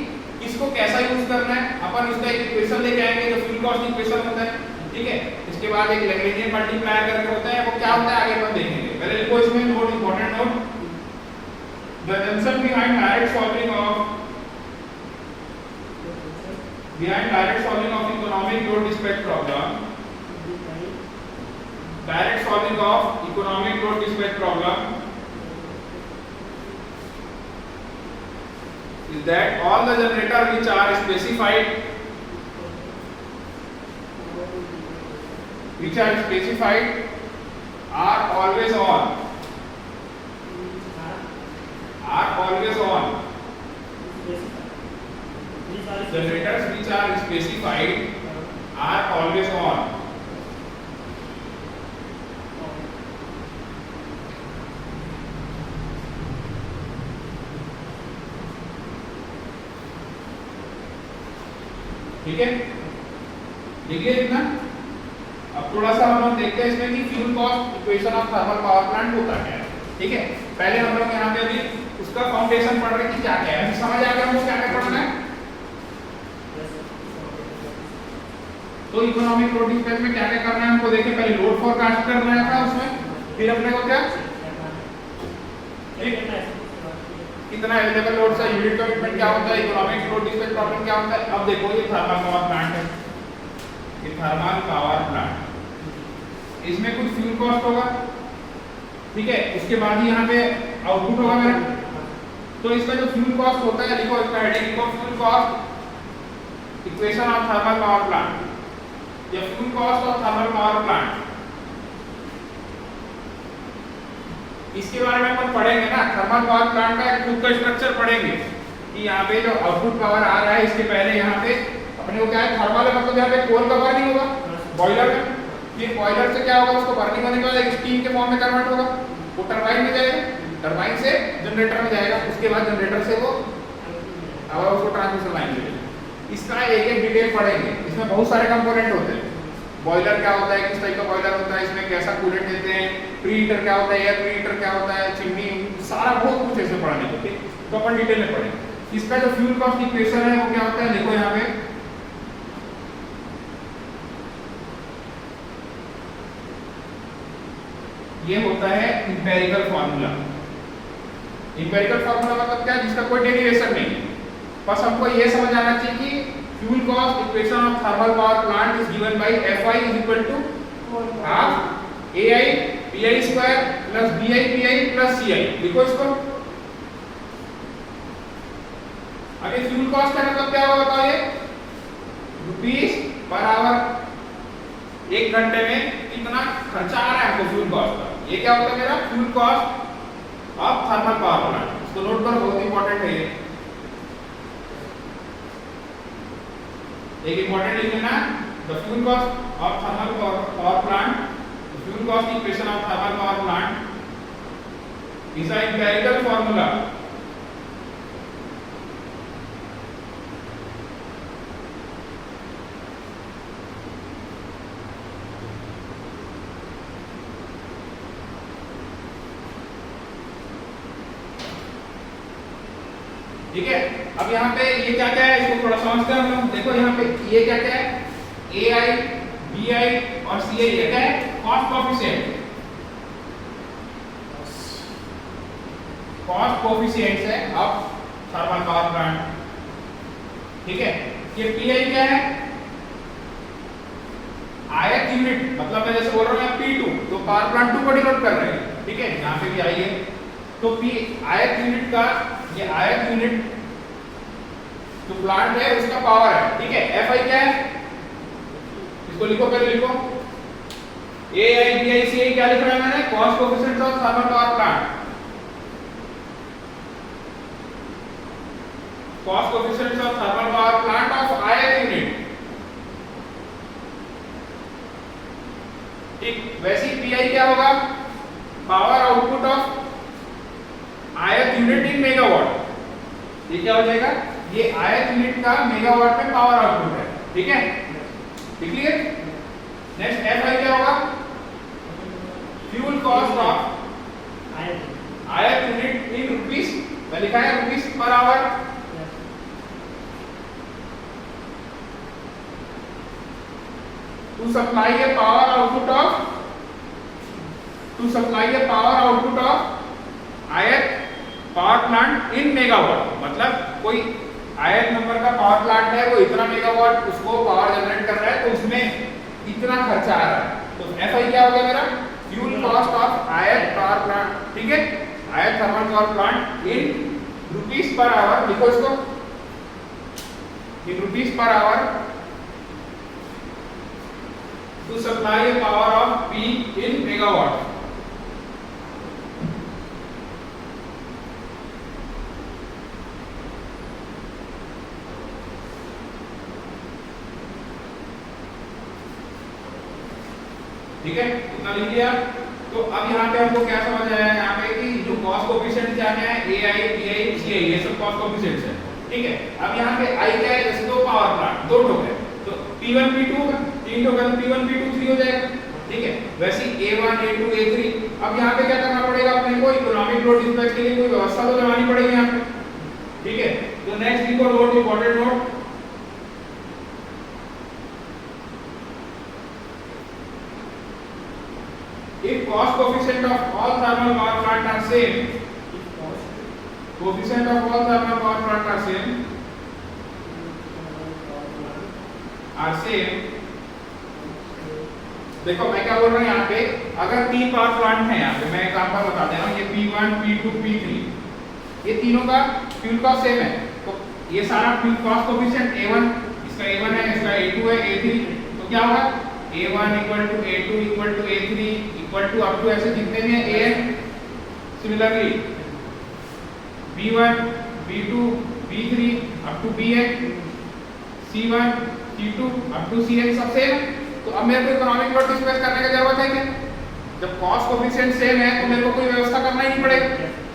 इसको कैसा यूज करना है, अपन उसका एक इक्वेशन लेके आएंगे जो फ्यूल कॉस्ट इक्वेशन होता है, ठीक है। इसके बाद एक लैग्रेंजियन मल्टीप्लायर करके होता है, वो क्या होता है आगे अपन देखेंगे। पहले लिखो इसमें note, important note, the assumption behind direct solving of economic load dispatch problem, direct solving of economic load dispatch problem is that all the generators which are specified are always on, generators which are specified are always on. ठीक है, देखिए इतना। अब थोड़ा सा हम लोग देखते हैं इसमें कि fuel cost equation of thermal power plant होता क्या है। ठीक है, पहले हम लोग यहाँ पे अभी उसका फाउंडेशन पढ़ रहे हैं कि क्या क्या है, समझ आ गया हमको क्या क्या पढ़ना है। तो इकोनॉमिक लोड डिस्पैच में क्या क्या करना है हमको देखें। पहले लोड फोरकास्ट करना है था उसमें, फिर अपने को क्या कितना अवेलेबल लोड सा यूनिट कमिटमेंट क्या होता है, इकोनॉमिक लोड डिस्पैच प्रॉब्लम क्या होता है। अब देखो ये थर्मल पावर प्लांट है, ये थर्मल पावर प्लांट, इसमें कुछ फ्यूल कॉस्ट होगा, ठीक है। उसके बाद ही यहाँ पे आउटपुट होगा मेरा। तो इसका जो फ्यूल कॉस्ट होता है, लिखो इसका हेडिंग लिखो, fuel cost equation of thermal power plant या fuel cost of thermal power plant. इसके बारे में अपन पढ़ेंगे ना, थर्मल पावर प्लांट का एक खुद का स्ट्रक्चर पढ़ेंगे कि यहाँ पे जो आउटपुट पावर आ रहा है, इसके पहले यहाँ पे अपने को क्या है, थर्मल मतलब यहाँ पे कोल का बर्निंग होगा बॉयलर में, फिर बॉयलर से क्या होगा, उसको बर्निंग होने के बाद एक स्टीम के फॉर्म में कन्वर्ट होगा, वो टरबाइन में जाएगा, टरबाइन से जनरेटर में जाएगा, उसके बाद जनरेटर से वो और उसको ट्रांसमिशन लाइन मिलेगी। इसका एक एक डिटेल पढ़ेंगे, इसमें बहुत सारे कंपोनेंट होते हैं। बॉयलर क्या होता है, किस टाइप का बॉयलर होता है, इसमें कैसा कूलेंट देते हैं, प्री हीटर क्या होता है, एयर प्री हीटर क्या होता है, चिमनी, सारा बहुत कुछ ऐसे पढ़ने को, ठीक। तो अपन डिटेल में पढ़ेंगे। इसका जो फ्यूल कॉस्ट इक्वेशन है वो क्या होता है, देखो यहाँ पे ये होता है इंपेरिकल फार्मूला। इंपेरिकल फार्मूला मतलब क्या, जिसका कोई डेरिवेशन नहीं है, बस हमको ये समझ आना चाहिए कि fuel cost equation of thermal power plant is given by Fi is equal to half AI PI square plus BI PI plus CI। लिखो इसको। अभी फ्यूल कॉस्ट का मतलब क्या होगा बताओ, ये रुपीस पर आवर, एक घंटे में कितना खर्चा आ रहा है हमको फ्यूल कॉस्ट का। ये क्या होता है मेरा fuel cost of thermal power plant. इसको नोट करो, बहुत इंपॉर्टेंट है ये। एक इंपॉर्टेंट लिख लेना, the fuel cost of thermal power plant, the fuel cost equation of thermal power plant is a empirical formula ठीक है। अब यहाँ पे ये क्या क्या है, इसको थोड़ा समझते हैं हम लोग। देखो यहाँ पे ये क्या क्या है, AI, BI और CI, ये क्या है, कॉस्ट कोफिशिएंट, कॉस्ट कोफिशिएंट्स है ऑफ थर्मल पावर प्लांट, ठीक है। ये PI क्या है, ith यूनिट मतलब मैं जैसे बोल रहा हूँ यहाँ P2 तो पावर प्लांट 2 को डिनोट कर रहे हैं, ठीक है, यहाँ पे भी आई है तो P ith यूनिट का ये ith यूनिट जो प्लांट है उसका पावर है, ठीक है। Fi क्या है, इसको लिखो, पहले लिखो AI BI CI क्या लिख रहा है मैंने, cost coefficient of thermal power plant, cost coefficient of thermal power plant of ith unit, ठीक। वैसे ही PI क्या होगा, power output of ith unit in megawatt, ये क्या हो जाएगा, ये ith यूनिट का मेगावाट में पावर आउटपुट है, ठीक है, क्लियर। नेक्स्ट Fi क्या होगा, fuel cost of ith unit in rupees, मैं लिखा है rupees per hour, to supply a power output of ith power plant in megawatt, मतलब कोई ith नंबर का पावर प्लांट है, वो इतना मेगावाट उसको पावर जनरेट कर रहा है तो उसमें इतना खर्चा आ रहा है, तो Fi क्या हो गया मेरा, fuel cost of ith power plant, ठीक है, ith thermal power plant in rupees per hour, लिखो इसको in rupees per hour to supply power of P in megawatt, ठीक है, इतना लिख लिया। तो अब यहाँ पे हमको क्या समझ आया यहाँ पे कि जो कॉस्ट कोएफिशिएंट क्या है, AI BI CI ये सब कॉस्ट कोएफिशिएंट्स है, ठीक है। अब यहाँ पे I क्या है, जैसे दो पावर प्लांट, दो ठोक है तो P1 P2 तीन ठोक है तो P1 P2 3 हो जाएगा, ठीक है। वैसे A1 A2 A3, अब यहाँ पे क्या करना पड़ेगा अपने को, इकोनॉमिक लोड डिस्पैच के लिए कोई व्यवस्था तो लगानी पड़ेगी यहाँ पे, ठीक है। तो नेक्स्ट लिखो note, important note, if cost coefficient of all thermal power plant are same, coefficient of all thermal power plant are same, देखो मैं क्या बोल रहा हूँ यहाँ पे, अगर तीन पावर प्लांट है यहाँ पे, मैं एग्जांपल बता दे रहा हूँ, ये P1 P2 P3, ये तीनों का फ्यूल कॉस्ट सेम है, तो ये सारा फ्यूल कॉस्ट कोएफिशिएंट A1, इसका A1 है, इसका A2 है, A3, तो क्या होगा A1 equal to A2 equal to A3 equal to up to ऐसे जितने भी हैं AN, similarly B1 B2 B3 up to BN, C1 C2 up to CN सब सेम है, तो अब मेरे को इकोनॉमिक लोड डिस्पैच करने की जरूरत है क्या, जब कॉस्ट कोएफिशिएंट सेम है तो मेरे को कोई व्यवस्था करना ही नहीं पड़ेगा।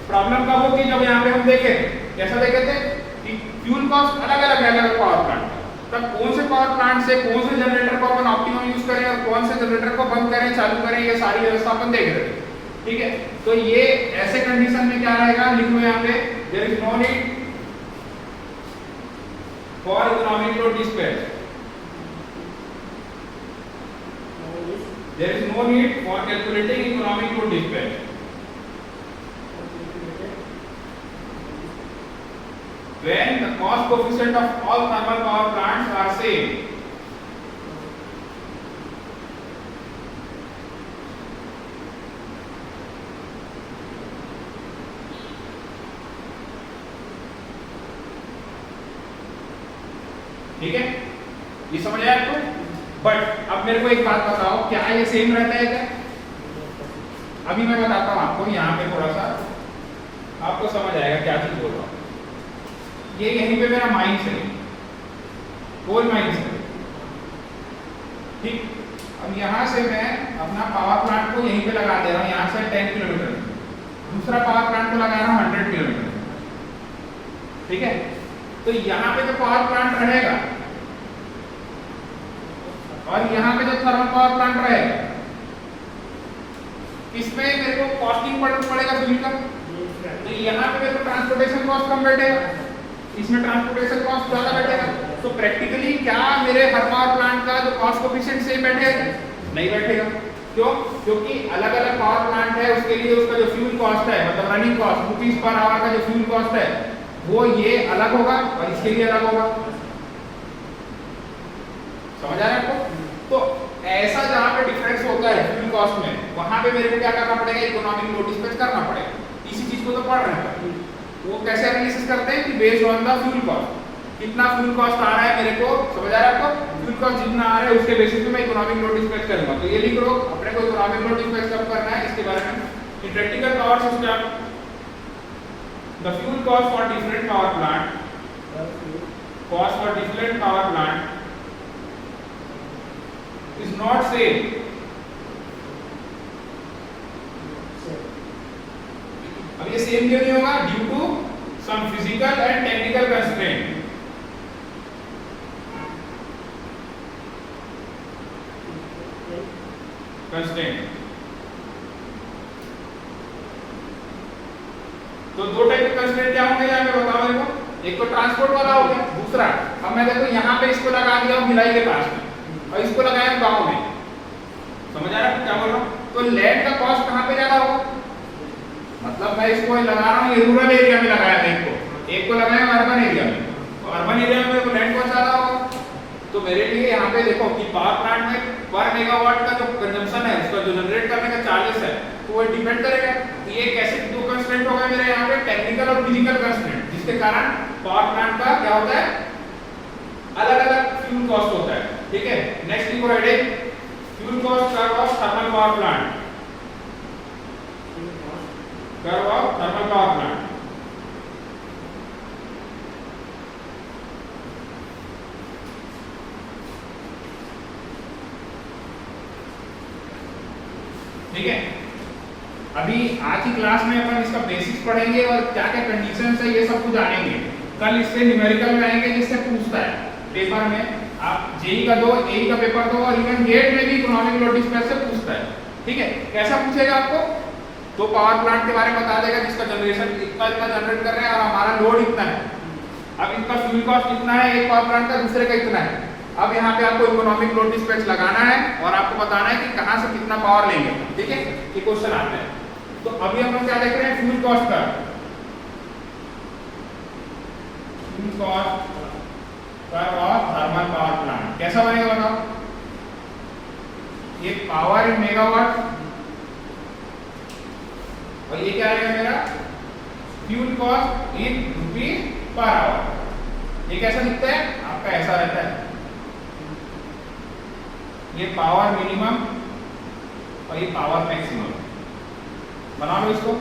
प्रॉब्लम कब होगी, जब यहाँ पे हम देखें कैसा देखे थे कि फ्यूल कॉस्ट अलग अलग है अलग पावर प्लांट, तब कौन से पावर प्लांट से कौन से जनरेटर को अपन ऑप्टिमम यूज करें और कौन से जनरेटर को बंद करें चालू करें, ये सारी व्यवस्था अपन देख रहे हैं, ठीक है। तो ये ऐसे कंडीशन में क्या रहेगा, लिखो यहाँ पे there is no need for economic load dispatch, there is no need for calculating economic load dispatch when the cost coefficient of all thermal power plants are same, ठीक है, ये समझ आया आपको। बट अब मेरे को एक बात बताओ, क्या ये सेम रहता है क्या, अभी मैं बताता हूं आपको, यहाँ पे थोड़ा सा आपको समझ आएगा क्या चीज बोल रहा हूं। ये यहीं पे मेरा माइंस है, कोल माइंस है, ठीक। अब यहाँ से मैं अपना पावर प्लांट को यहीं पे लगा दे रहा हूँ, यहाँ से 10 किलोमीटर, दूसरा पावर प्लांट को लगा रहा हूँ 100 किलोमीटर, ठीक है। तो यहाँ पे जो पावर प्लांट रहेगा और यहाँ पे जो थर्मल पावर प्लांट रहेगा, इसमें मेरे को कॉस्टिंग पड़ेगा फ्यूल का, तो यहाँ पे मेरे को ट्रांसपोर्टेशन कॉस्ट कम बैठेगा, इसमें ट्रांसपोर्टेशन कॉस्ट ज्यादा बैठेगा, तो प्रैक्टिकली क्या मेरे हर पावर प्लांट का जो कॉस्ट कोएफिशिएंट सेम बैठेगा, नहीं बैठेगा। क्यों, क्योंकि अलग अलग पावर प्लांट है, उसके लिए उसका जो फ्यूल कॉस्ट है, मतलब running cost rupees per our का जो फ्यूल कॉस्ट है वो ये अलग होगा और इसके लिए अलग होगा, समझ आ रहा है आपको। तो ऐसा जहां पे डिफरेंस होता है फ्यूल कॉस्ट में, वहां पे मेरे को क्या करना पड़ेगा, इकोनॉमिक लोड डिस्पैच करना पड़ेगा। इसी चीज को तो पढ़ रहे हैं। वो कैसे एनालिसिस करते हैं कि based on the fuel cost, कितना फ्यूल कॉस्ट आ रहा है मेरे को, समझ आ रहा है आपको, फ्यूल कॉस्ट जितना आ रहा है उसके बेसिस पे मैं इकोनॉमिक लोड डिस्पैच करूंगा। तो ये लिख लो अपने को इकोनॉमिक लोड डिस्पैच कब करना है इसके बारे में। इन practical power system the fuel cost for different power plant, cost for different power plant is not same. अब ये सेम क्यों नहीं होगा? Due to some physical and technical constraint. तो दो टाइप के कंस्ट्रेंट क्या होंगे यहाँ पे बताओ मेरे को। एक तो ट्रांसपोर्ट वाला हो गया, दूसरा अब मैं देखो यहाँ पे इसको लगा दिया हूँ भिलाई के पास में और इसको लगाया गांव में, समझ आ रहा है क्या बोल रहा हूँ। तो लैंड का कॉस्ट कहाँ पे ज्यादा होगा, मतलब मैं इसको लगा रहा हूँ ये रूरल एरिया में लगाया था, एक को लगाया अर्बन एरिया में, तो अर्बन एरिया में तो लैंड कॉस्ट ज्यादा होगा। तो मेरे लिए यहाँ पे देखो कि पावर प्लांट में पर मेगावाट का जो कंजम्पशन है, उसका जो जनरेट करने का चार्जेस है, तो वो डिपेंड करेगा। तो ये कैसे दो कंस्ट्रेंट हो गए मेरे यहाँ पे, टेक्निकल और फिजिकल कंस्ट्रेंट, जिसके कारण पावर प्लांट का क्या होता है, अलग अलग फ्यूल कॉस्ट होता है। ठीक है, नेक्स्ट लिखो heading fuel cost curve of thermal power plant, curve of thermal power plant. ठीक है, अभी आज की क्लास में अपन इसका बेसिक्स पढ़ेंगे और क्या क्या कंडीशंस है ये सब कुछ जानेंगे। कल इससे न्यूमेरिकल में आएंगे जिससे पूछता है पेपर में, आप जेई का दो, एई का पेपर दो और इवन गेट में भी इकोनॉमिक लोड डिस्पैच से पूछता है। ठीक है, कैसा पूछेगा आपको, तो पावर प्लांट के बारे में बता देगा जिसका जनरेशन इतना इतना जनरेट कर रहे हैं और हमारा लोड इतना है। अब इनका फ्यूल कॉस्ट इतना है एक पावर प्लांट का, दूसरे का इतना है। अब यहाँ पे आपको इकोनॉमिक लोड डिस्पैच लगाना है और आपको बताना है कि कहाँ से कितना पावर लेंगे। ठीक है, ये क्वेश्चन आते हैं। तो अभी हम लोग क्या देख रहे हैं, फ्यूल कॉस्ट का, fuel cost curve of thermal power plant कैसा बनेगा बताओ। ये पावर इन मेगावाट और ये क्या रहेगा मेरा fuel cost in rupees per hour. ये कैसा दिखता है आपका, ऐसा रहता है, ये पावर मिनिमम और ये पावर मैक्सिमम। बना लो इसको।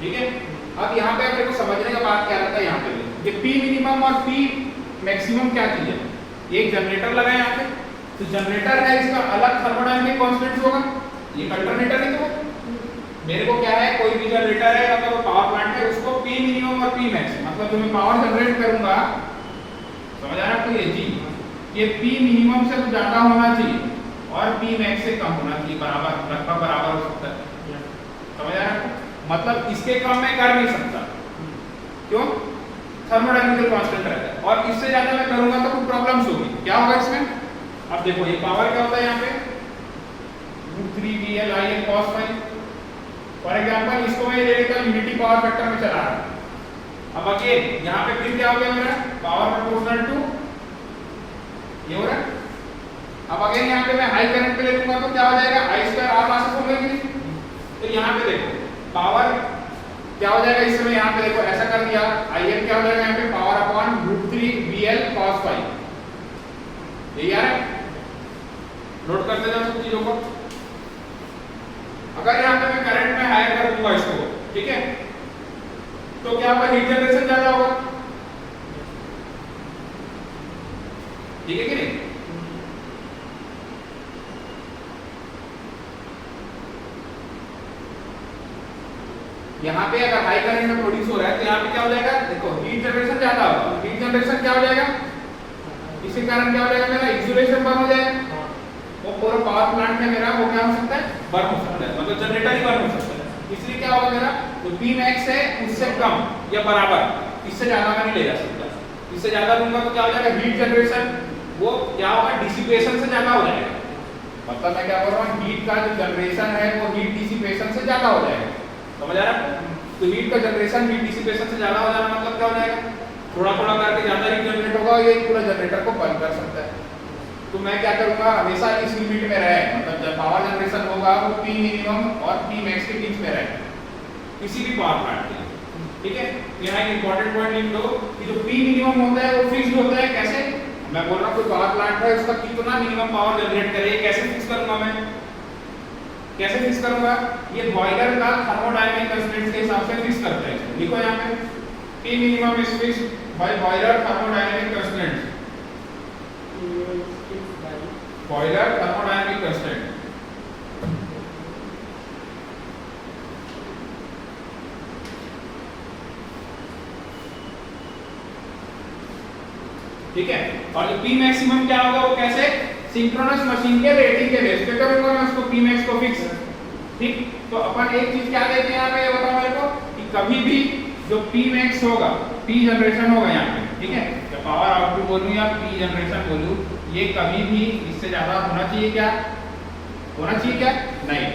ठीक है, अब यहाँ पे अपने को समझने का बात क्या रहता है, यहाँ पे ये P मिनिमम और P मैक्सिमम क्या चीज है। एक जनरेटर लगा है यहाँ पे, तो जनरेटर है इसका अलग थर्मोडायनामिक कांस्टेंट्स होगा, ये अल्टरनेटर नहीं होगा। मेरे को क्या है, कोई भी जनरेटर है मतलब पावर प्लांट है, उसको P मिनिमम और P मैक्स, मतलब जो मैं पावर जनरेट करूंगा, समझ आ रहा है आपको, ये जी ये P मिनिमम से तो ज्यादा होना चाहिए और P मैक्स से कम होना चाहिए, बराबर लगभग बराबर हो सकता है। समझ आ रहा है, मतलब इसके कम मैं कर नहीं सकता, क्यों, थर्मोडायनामिकल कांस्टेंट रहता है, और इससे ज्यादा मैं करूंगा तो कुछ प्रॉब्लम्स होगी। क्या होगा इसमें, अब देखो ये पावर क्या होता है यहाँ पे √3 VL cos phi। For example इसको मैं ले लेता हूं यूनिटी पावर फैक्टर में चला रहा हूं। अब अगेन यहाँ पे फिर क्या हो गया मेरा, पावर प्रोपोर्शनल टू ये हो रहा है। अब अगेन यहाँ पे मैं हाई करंट पे ले लूंगा तो क्या हो जाएगा, I² R मास हो गई। तो यहाँ पे देखो पावर क्या हो जाएगा, इस समय यहाँ पे देखो ऐसा कर दिया, IL क्या हो जाएगा यहाँ पे power upon √3 VL cos phi। यही आ रहा है, नोट करते जाओ सब चीजों को। अगर यहाँ पे मैं करंट में हाई कर दूंगा इसको, ठीक है, तो क्या होगा, हीट जनरेशन ज्यादा होगा, ठीक है कि नहीं। यहाँ पे अगर हाई करंट में प्रोड्यूस हो रहा है तो यहाँ पे क्या हो जाएगा, देखो हीट जनरेशन ज्यादा होगा। हीट जनरेशन क्या हो जाएगा, इसी कारण क्या हो जाएगा, मेरा इंसुलेशन बर्न हो जाएगा। वो पूरा पावर प्लांट में मेरा वो क्या हो सकता है, बर्न हो सकता है, मतलब जनरेटर ही बर्न हो सकता है। इसलिए क्या होगा मेरा जो पी मैक्स है उससे कम या बराबर, इससे ज्यादा मैं नहीं ले जा सकता। इससे ज्यादा लूंगा तो क्या हो जाएगा, हीट जनरेशन वो क्या होगा, डिसिपेशन से ज्यादा हो जाएगा। मतलब मैं क्या बोल रहा हूँ, हीट का जो जनरेशन है वो हीट डिसिपेशन से ज्यादा हो जाएगा। समझ आ रहा है आपको? तो हीट का जनरेशन हीट डिसिपेशन से ज्यादा हो जाना मतलब क्या हो जाएगा, थोड़ा थोड़ा करके ज्यादा हीट जनरेट होगा, ये पूरा जनरेटर को बंद कर सकता है। तो मैं क्या करूंगा, हमेशा इस लिमिट में रहे, मतलब जब पावर जनरेशन होगा वो पी मिनिमम और पी मैक्स के बीच में रहे किसी भी पावर प्लांट के लिए। ठीक है, यहाँ एक इंपॉर्टेंट पॉइंट लिख लो कि जो पी मिनिमम होता है वो फिक्स्ड होता है। कैसे, मैं बोल रहा हूँ कोई पावर प्लांट है उसका कितना मिनिमम पावर जनरेट करे, कैसे फिक्स करूंगा मैं, कैसे फिक्स करूंगा, ये बॉयलर का थर्मोडायनामिक कंस्ट्रेंट्स के हिसाब से फिक्स करते हैं। लिखो यहाँ पे P minimum is fixed by boiler thermodynamic constraints, boiler thermodynamic constraint. ठीक है, और जो पी मैक्सिमम क्या होगा वो कैसे, सिंक्रोनस मशीन के रेटिंग के बेस पे करूंगा मैं उसको पी मैक्स को फिक्स। ठीक, तो अपन एक चीज क्या देते हैं यहाँ पे, ये बताओ मेरे को कि कभी भी जो पी मैक्स होगा, पी जनरेशन होगा यहाँ पे, ठीक है, या पावर आउटपुट बोलूं या पी जनरेशन बोलूं, ये कभी भी इससे ज्यादा होना चाहिए क्या, होना चाहिए क्या, नहीं।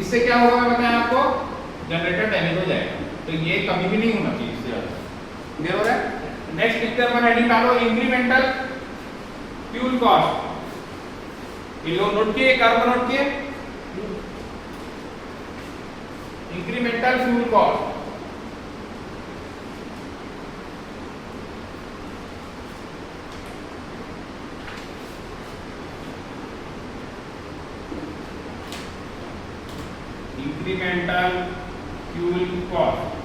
इससे क्या होगा मैं बताया आपको, जनरेटर डैमेज हो जाएगा, तो ये कभी भी नहीं होना चाहिए इससे ज्यादा। क्लियर हो रहा है? नेक्स्ट पिक्चर में हेडिंग डालो इंक्रीमेंटल फ्यूल कॉस्ट। ये लोग नोट किए, कर्व नोट किए, incremental fuel cost. Incremental fuel cost.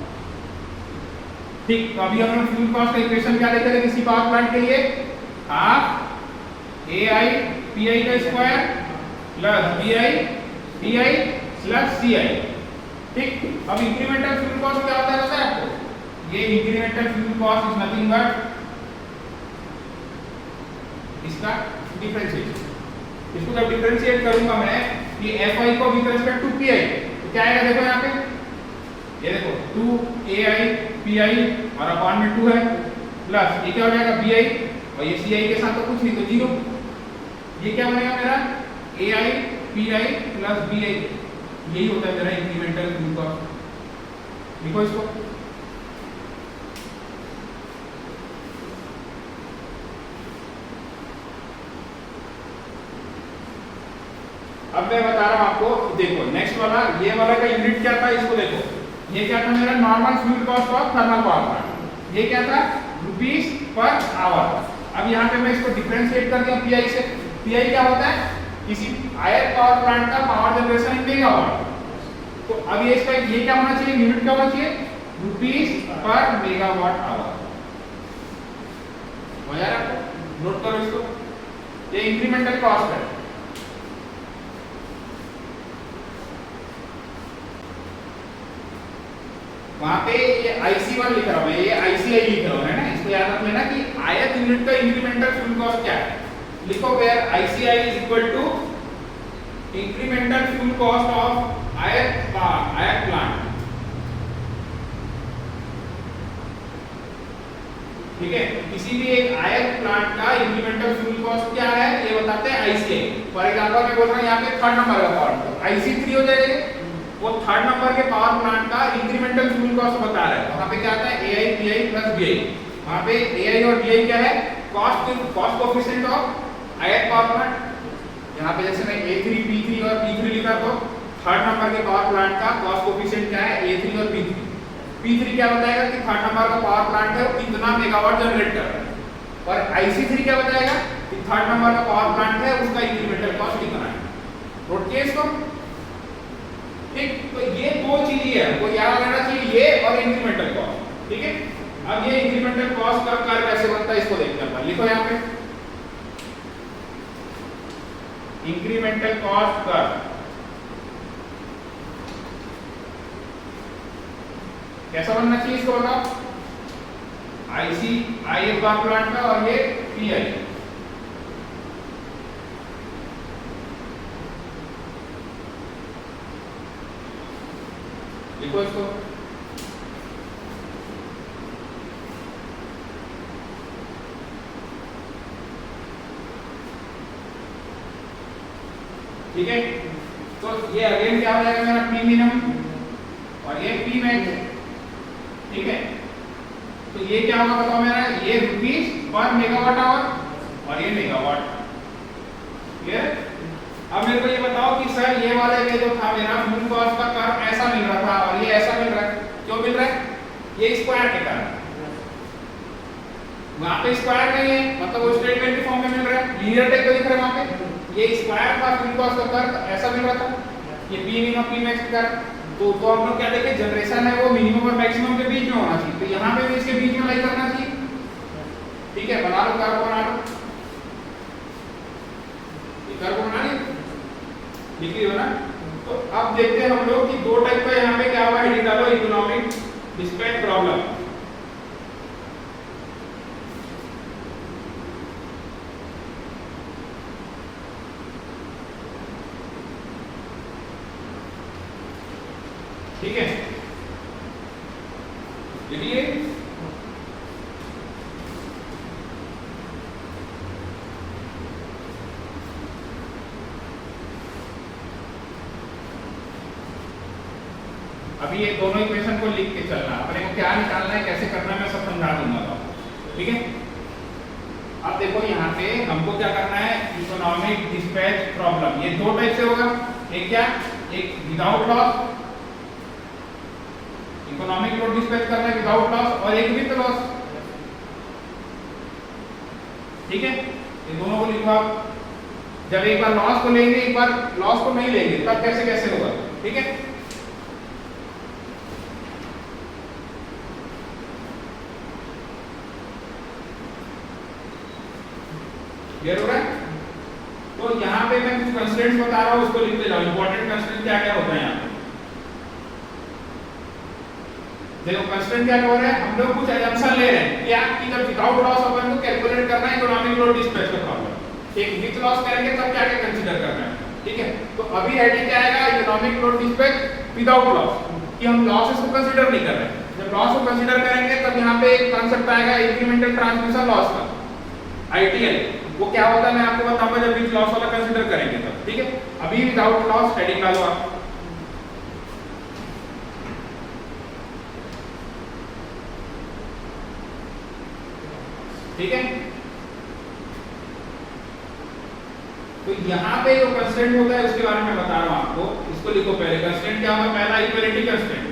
ठीक, तो अभी हम लोग फ्यूल कॉस्ट का इक्वेशन क्या लेते हैं किसी पावर प्लांट के लिए, half A I P I का square plus B I T I plus C I. ठीक, अब इंक्रीमेंटल फ्यूल कॉस्ट क्या होता है पता है आपको, ये incremental fuel cost is nothing but इसका डिफरेंशिएशन। इसको जब डिफरेंशिएट करूंगा मैं कि एफ आई को with respect to P I, तो क्या आएगा देखो यहाँ पे, ये देखो 2 ए आई पी आई और अपॉन में 2 है प्लस ये क्या हो जाएगा बी आई, और ये सी आई के साथ तो कुछ नहीं तो जीरो। ये क्या बनेगा मेरा A I P I plus B I, यही होता है मेरा इंक्रीमेंटल फ्यूल कॉस्ट। लिखो इसको, अब मैं बता रहा हूं आपको, देखो नेक्स्ट वाला, ये वाला का यूनिट क्या था, इसको देखो, ये क्या था मेरा normal fuel cost of thermal power plant, ये क्या था रुपीस पर आवर। अब यहाँ पे मैं इसको डिफरेंशिएट कर दिया पीआई से। पीआई क्या होता है, किसी आयत पावर प्लांट का पावर जनरेशन इन मेगावाट। तो अब ये इसका ये क्या होना चाहिए, यूनिट क्या होना चाहिए, रुपीस पर मेगावाट आवर। हो जा रहा है आपको, नोट करो इसको, ये इंक्रीमेंटल कॉस्ट है। वहां पे ये IC1 लिख रहा हूं मैं, ये ICI लिख रहा हूं, है ना, इसको याद रख लेना कि आयत यूनिट का इंक्रीमेंटल फ्यूल कॉस्ट क्या है। लिखो where ICI is equal to incremental fuel cost of ith plant. ठीक है, किसी भी एक आयत प्लांट का इंक्रीमेंटल फ्यूल कॉस्ट क्या है ये बताते हैं ICI। फॉर एग्जांपल मैं बोल रहा हूं यहाँ पे थर्ड नंबर का पावर IC3 हो जाएगा, वो थर्ड नंबर के पावर प्लांट का इंक्रीमेंटल फ्यूल कॉस्ट बता रहा है। वहां पे क्या आता है एआई पीआई प्लस बीआई। वहां पे एआई और बीआई क्या है, कॉस्ट कोएफिशिएंट ऑफ आयत पावर प्लांट। यहां पे जैसे मैं A3 P3 और P3 लिखा तो थर्ड नंबर के पावर प्लांट का कॉस्ट कोएफिशिएंट क्या है A3 और P3। P3 क्या बताएगा कि थर्ड नंबर का पावर प्लांट है वो कितना मेगावाट जनरेट कर रहा है, और IC3 क्या बताएगा कि थर्ड नंबर का पावर प्लांट है उसका इंक्रीमेंटल कॉस्ट कितना है। नोट किए इसको। ठीक, तो ये दो चीज है वो याद रहना चाहिए, ये और इंक्रीमेंटल कॉस्ट। ठीक है, अब ये इंक्रीमेंटल कॉस्ट का कर्व कैसे बनता है इसको देखते हैं। लिखो यहाँ पे इंक्रीमेंटल कॉस्ट कर्व कैसा बनना चाहिए इसको बताओ। आईसी आई पावर प्लांट का और ये पीआई। लिखो इसको। ठीक है, तो ये अगेन क्या हो जाएगा मेरा पी मिनिमम और ये पी मैक्स। ठीक है, तो ये क्या होगा बताओ मेरा, ये रुपीस पर मेगावाट आवर और ये मेगावाट। क्लियर? अब मेरे को ये बताओ कि सर ये वाला ये जो था मेरा मूल कॉस्ट का कर्व ऐसा मिल रहा था और ये ऐसा मिल रहा है, क्यों मिल रहा है? ये स्क्वायर के कारण। वहां पे स्क्वायर नहीं है, मतलब वो स्ट्रेट लाइन के फॉर्म में मिल रहा है, लीनियर टाइप का दिख रहा है वहां पे। ये स्क्वायर था मूल कॉस्ट का कर्व ऐसा मिल रहा था, ये पी मिनिमम पी मैक्स के कारण। तो हम लोग क्या देखें, जनरेशन है वो मिनिमम और मैक्सिमम के बीच में होना चाहिए, तो यहाँ पे भी इसके बीच में लाई करना चाहिए। ठीक है, बना लो कर्व, बना लो, ये कर्व बना ली, लिख लियो ना। तो अब देखते हैं हम लोग कि दो टाइप का यहाँ पे क्या हुआ, हेडिंग डालो इकोनॉमिक डिस्पैच प्रॉब्लम। ठीक है, देखिए अभी ये दोनों इक्वेशन को लिख के चलना, अपने को क्या निकालना है, कैसे करना है, मैं सब समझा दूंगा आपको। ठीक है, अब देखो यहाँ पे हमको क्या करना है, इकोनॉमिक डिस्पैच प्रॉब्लम। ये दो टाइप से होगा, एक क्या, एक without loss, economic load dispatch करना है विदाउट लॉस, और एक विद लॉस। ठीक है, ये दोनों को लिखो आप। जब एक बार लॉस को लेंगे, एक बार लॉस को नहीं लेंगे, तब कैसे कैसे होगा। ठीक है, क्लियर हो रहा है? तो यहाँ पे मैं कुछ कंस्ट्रेंट्स बता रहा हूँ, उसको लिखते जाओ। इंपॉर्टेंट कंस्ट्रेंट क्या क्या होता है यहाँ पे, देखो कंस्ट्रेंट क्या हो रहा है, हम लोग कुछ assumption ले रहे हैं क्या कि जब विदाउट लॉस अपन को कैलकुलेट करना है इकोनॉमिक लोड डिस्पैच का प्रॉब्लम। एक विद लॉस करेंगे तब क्या क्या कंसीडर करना है। ठीक है, तो अभी हेडिंग क्या आएगा, economic load dispatch without loss, कि हम लॉसेस को कंसीडर नहीं कर रहे। जब लॉस को कंसीडर करेंगे तब यहाँ पे एक कांसेप्ट आएगा इंक्रीमेंटल ट्रांसमिशन लॉस का, ITL। वो क्या होता है मैं आपको बताऊंगा जब विद लॉस वाला कंसीडर करेंगे तब। ठीक है, अभी विदाउट लॉस हेडिंग डालो आप। ठीक है, तो यहाँ पे जो कंस्ट्रेंट होता है उसके बारे में बता रहा हूं आपको, इसको लिखो पहले। कंस्ट्रेंट क्या होगा, पहला इक्वालिटी कंस्ट्रेंट।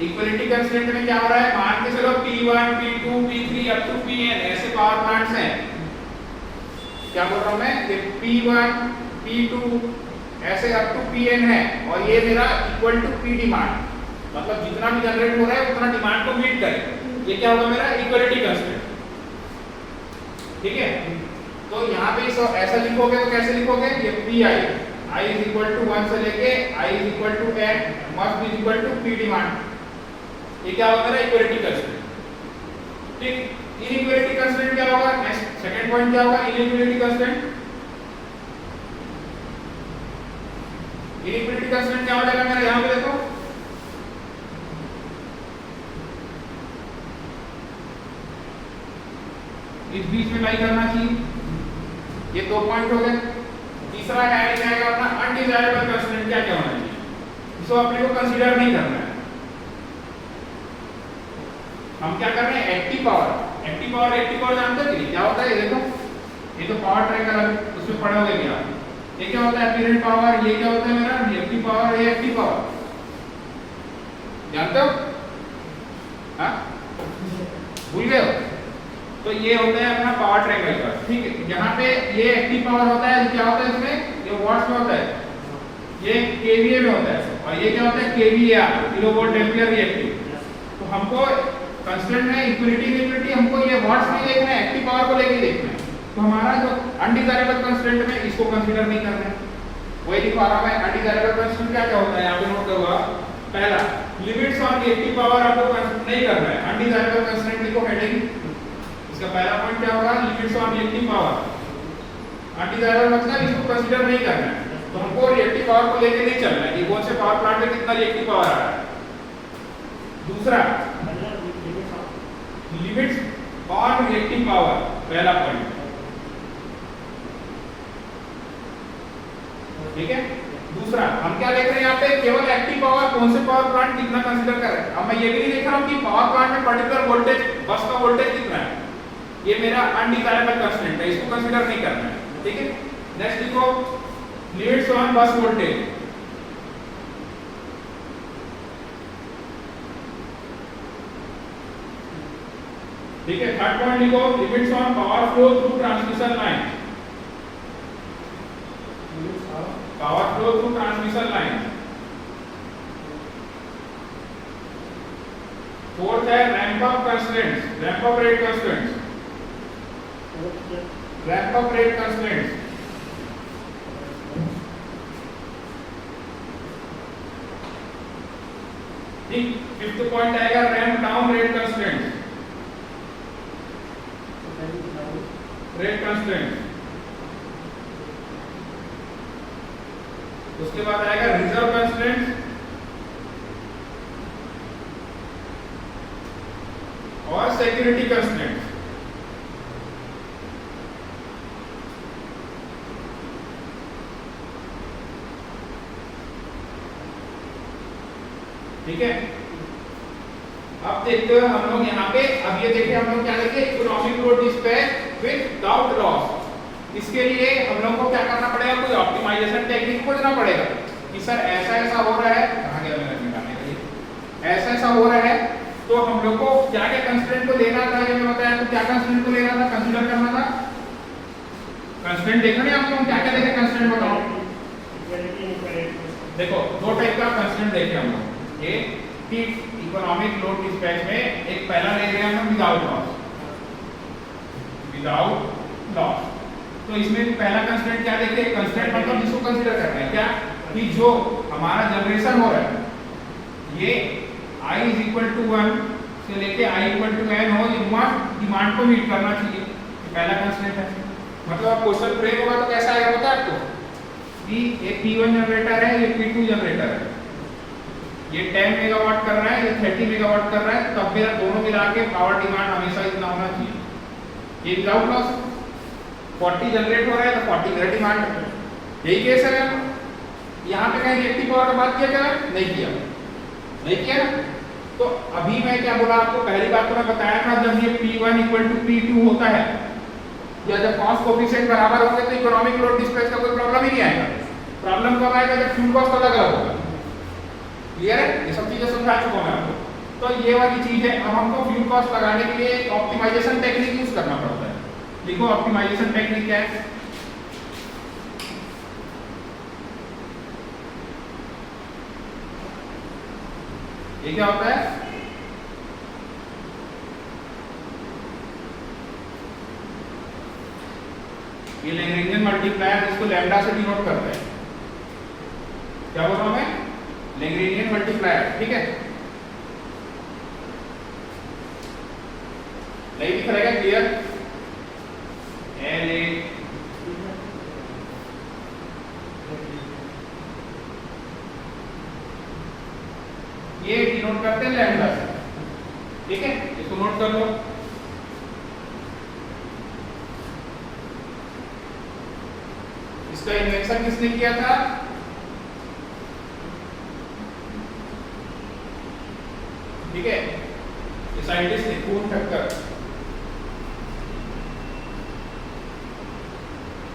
इक्वालिटी कंस्ट्रेंट में क्या हो रहा है, मान के चलो P1 P2 P3 up to Pn ऐसे पावर प्लांट्स हैं। क्या बोल रहा हूं मैं, ये P1 P2 ऐसे अप टू Pn है, और ये मेरा इक्वल टू P डिमांड, मतलब जितना भी जनरेट हो रहा है उतना डिमांड को मीट करे। ये क्या होगा मेरा इक्वालिटी कंस्ट्रेंट। ठीक है, तो यहाँ पे इसको ऐसा लिखोगे तो कैसे लिखोगे, ये Pi I is equal to 1 से लेके I is equal to n must be equal to P demand. ये क्या होगा मेरा इक्वालिटी कंस्ट्रेंट। ठीक, इनइक्वालिटी कंस्ट्रेंट क्या होगा, नेक्स्ट सेकंड पॉइंट क्या होगा, इनइक्वालिटी कंस्ट्रेंट। इनइक्वालिटी कंस्ट्रेंट क्या हो जाएगा मेरा, यहाँ पे देखो इस बीच में लाई करना चाहिए। ये दो पॉइंट हो गए। तीसरा है जाएगा अपना अनडिजायरेबल कंस्ट्रेंट। क्या क्या होना चाहिए, इसको अपने को कंसीडर नहीं करना है। हम क्या कर रहे हैं, एक्टिव पावर। एक्टिव पावर जानते हो कि क्या होता है, ये देखो, ये तो पावर ट्रैकर है, उसमें पढ़ोगे क्या। ये क्या होता है, अपीरेंट पावर। ये क्या होता है मेरा रिएक्टिव पावर, ये एक्टिव पावर। जानते हो, हाँ भूल गए हो? तो ये होता है अपना पावर ट्रैकर का। ठीक है, यहाँ पे ये एक्टिव पावर होता है, क्या होता है इसमें, ये वाट्स में होता है, ये केवीए में होता है, और ये क्या होता है केवीएआर, किलोवाट एम्पीयर रिएक्टिव। तो हमको कंस्ट्रेंट में इक्विलिटी हमको ये वाट्स में देखना है, एक्टिव पावर को लेके देखना है। तो हमारा जो अनडिजायरेबल कंस्ट्रेंट में इसको कंसीडर नहीं करना है, वही दिखा रहा मैं। अनडिजायरेबल कंस्ट्रेंट क्या क्या होता है, यहाँ पे नोट करो आप। पहला, लिमिट्स ऑन रिएक्टिव पावर आपको नहीं करना है, अनडिजायरेबल कंस्ट्रेंट लिखो हेडिंग। इसका पहला पॉइंट क्या होगा, limits on reactive power. Undesirable मतलब इसको कंसीडर नहीं करना है, तो हमको रिएक्टिव पावर को लेके नहीं चलना है कि कौन से पावर प्लांट में कितना रिएक्टिव पावर आ रहा है। दूसरा, लिमिट्स ऑन रिएक्टिव पावर, पहला पॉइंट, ठीक है। दूसरा, हम क्या देख रहे हैं यहाँ पे, केवल एक्टिव पावर, कौन से पावर प्लांट कितना कंसीडर कर रहे हैं। अब मैं ये भी नहीं देख रहा हूँ कि पावर प्लांट में पर्टिकुलर वोल्टेज, बस का वोल्टेज कितना है, ये मेरा अनडिजायरेबल कंस्ट्रेंट है, इसको कंसीडर नहीं करना है, ठीक है। नेक्स्ट देखो, लिमिट्स ऑन बस वोल्टेज, ठीक है। थर्ड पॉइंट लिखो, limits on power flow through transmission line, power flow through transmission line. Fourth है ramp up constraints, ramp up rate constraints, ramp up rate constraints. ठीक, फिफ्थ पॉइंट आएगा ramp down rate constraints, rate constraints. उसके बाद आएगा reserve constraints और security constraints. ठीक है। अब देखते हैं हम लोग यहाँ पे, अब ये देखिए हम लोग क्या देखे, economic load dispatch without loss. इसके लिए हम लोग को क्या करना पड़ेगा, कोई ऑप्टिमाइजेशन टेक्निक खोजना पड़ेगा कि सर ऐसा ऐसा हो रहा है, कहाँ गया मैंने निकालने के लिए, ऐसा ऐसा हो रहा है, तो हम लोग को क्या क्या कंस्ट्रेंट को लेना था, ये मैं बताया, तो क्या कंस्ट्रेंट को लेना था, कंसीडर करना था। कंस्ट्रेंट देखो नहीं आप लोग क्या क्या देखे, कंस्ट्रेंट बताओ। देखो दो टाइप का कंस्ट्रेंट देखे हम लोग, एक कि इकोनॉमिक लोड डिस्पैच में एक पहला ले रहे हैं हम विदाउट लॉस, विदाउट लॉस। तो इसमें पहला कंस्ट्रेंट क्या देखे, कंस्ट्रेंट मतलब जिसको कंसीडर करना है क्या, कि जो हमारा जनरेशन हो रहा है ये I is equal to 1 से लेके I equal to n हो, ये डिमांड को मीट करना चाहिए, ये पहला कंस्ट्रेंट है। मतलब आप क्वेश्चन फ्रेम होगा तो कैसा आएगा पता है आपको, कि एक P1 जनरेटर है, ये P2 जनरेटर है, ये 10 मेगावाट कर रहा है, ये 30 मेगावाट कर रहा है, तब मेरा दोनों मिला के पावर डिमांड हमेशा इतना होना चाहिए। ये विदाउट लॉस 40 जनरेट हो रहा है तो 40 मेरा डिमांड है, यही केस है। यहाँ पे कहीं रिएक्टिव पावर का बात किया क्या, नहीं किया, नहीं किया ना। तो अभी मैं क्या बोला आपको, पहली बात तो मैं बताया था, जब ये P1 इक्वल टू P2 होता है या जब कॉस्ट कोफिशिएंट बराबर होंगे तो इकोनॉमिक लोड डिस्पैच का कोई प्रॉब्लम ही नहीं आएगा। प्रॉब्लम कब आएगा, जब फ्यूल कॉस्ट अलग अलग होगा। क्लियर है, ये सब चीजें समझा चुका हूं मैं आपको। तो ये वाली चीज है। अब हमको फ्यूल कॉस्ट लगाने के लिए ऑप्टिमाइजेशन टेक्निक यूज करना पड़ता है। देखो ऑप्टिमाइजेशन टेक्निक क्या है, ये क्या होता है, ये लैग्रेंजियन मल्टीप्लायर, इसको लैम्डा से डिनोट करते हैं। क्या बोल रहा हूं मैं, लैग्रेंजियन मल्टीप्लायर, ठीक है। नहीं दिख रहेगा, क्लियर, एल ए ये डिनोट करते हैं लैम्डा से, ठीक है, इसको नोट कर लो। इसका इन्वेंशन किसने किया था, ठीक है, ये साइंटिस्ट ने, कून ठक्कर,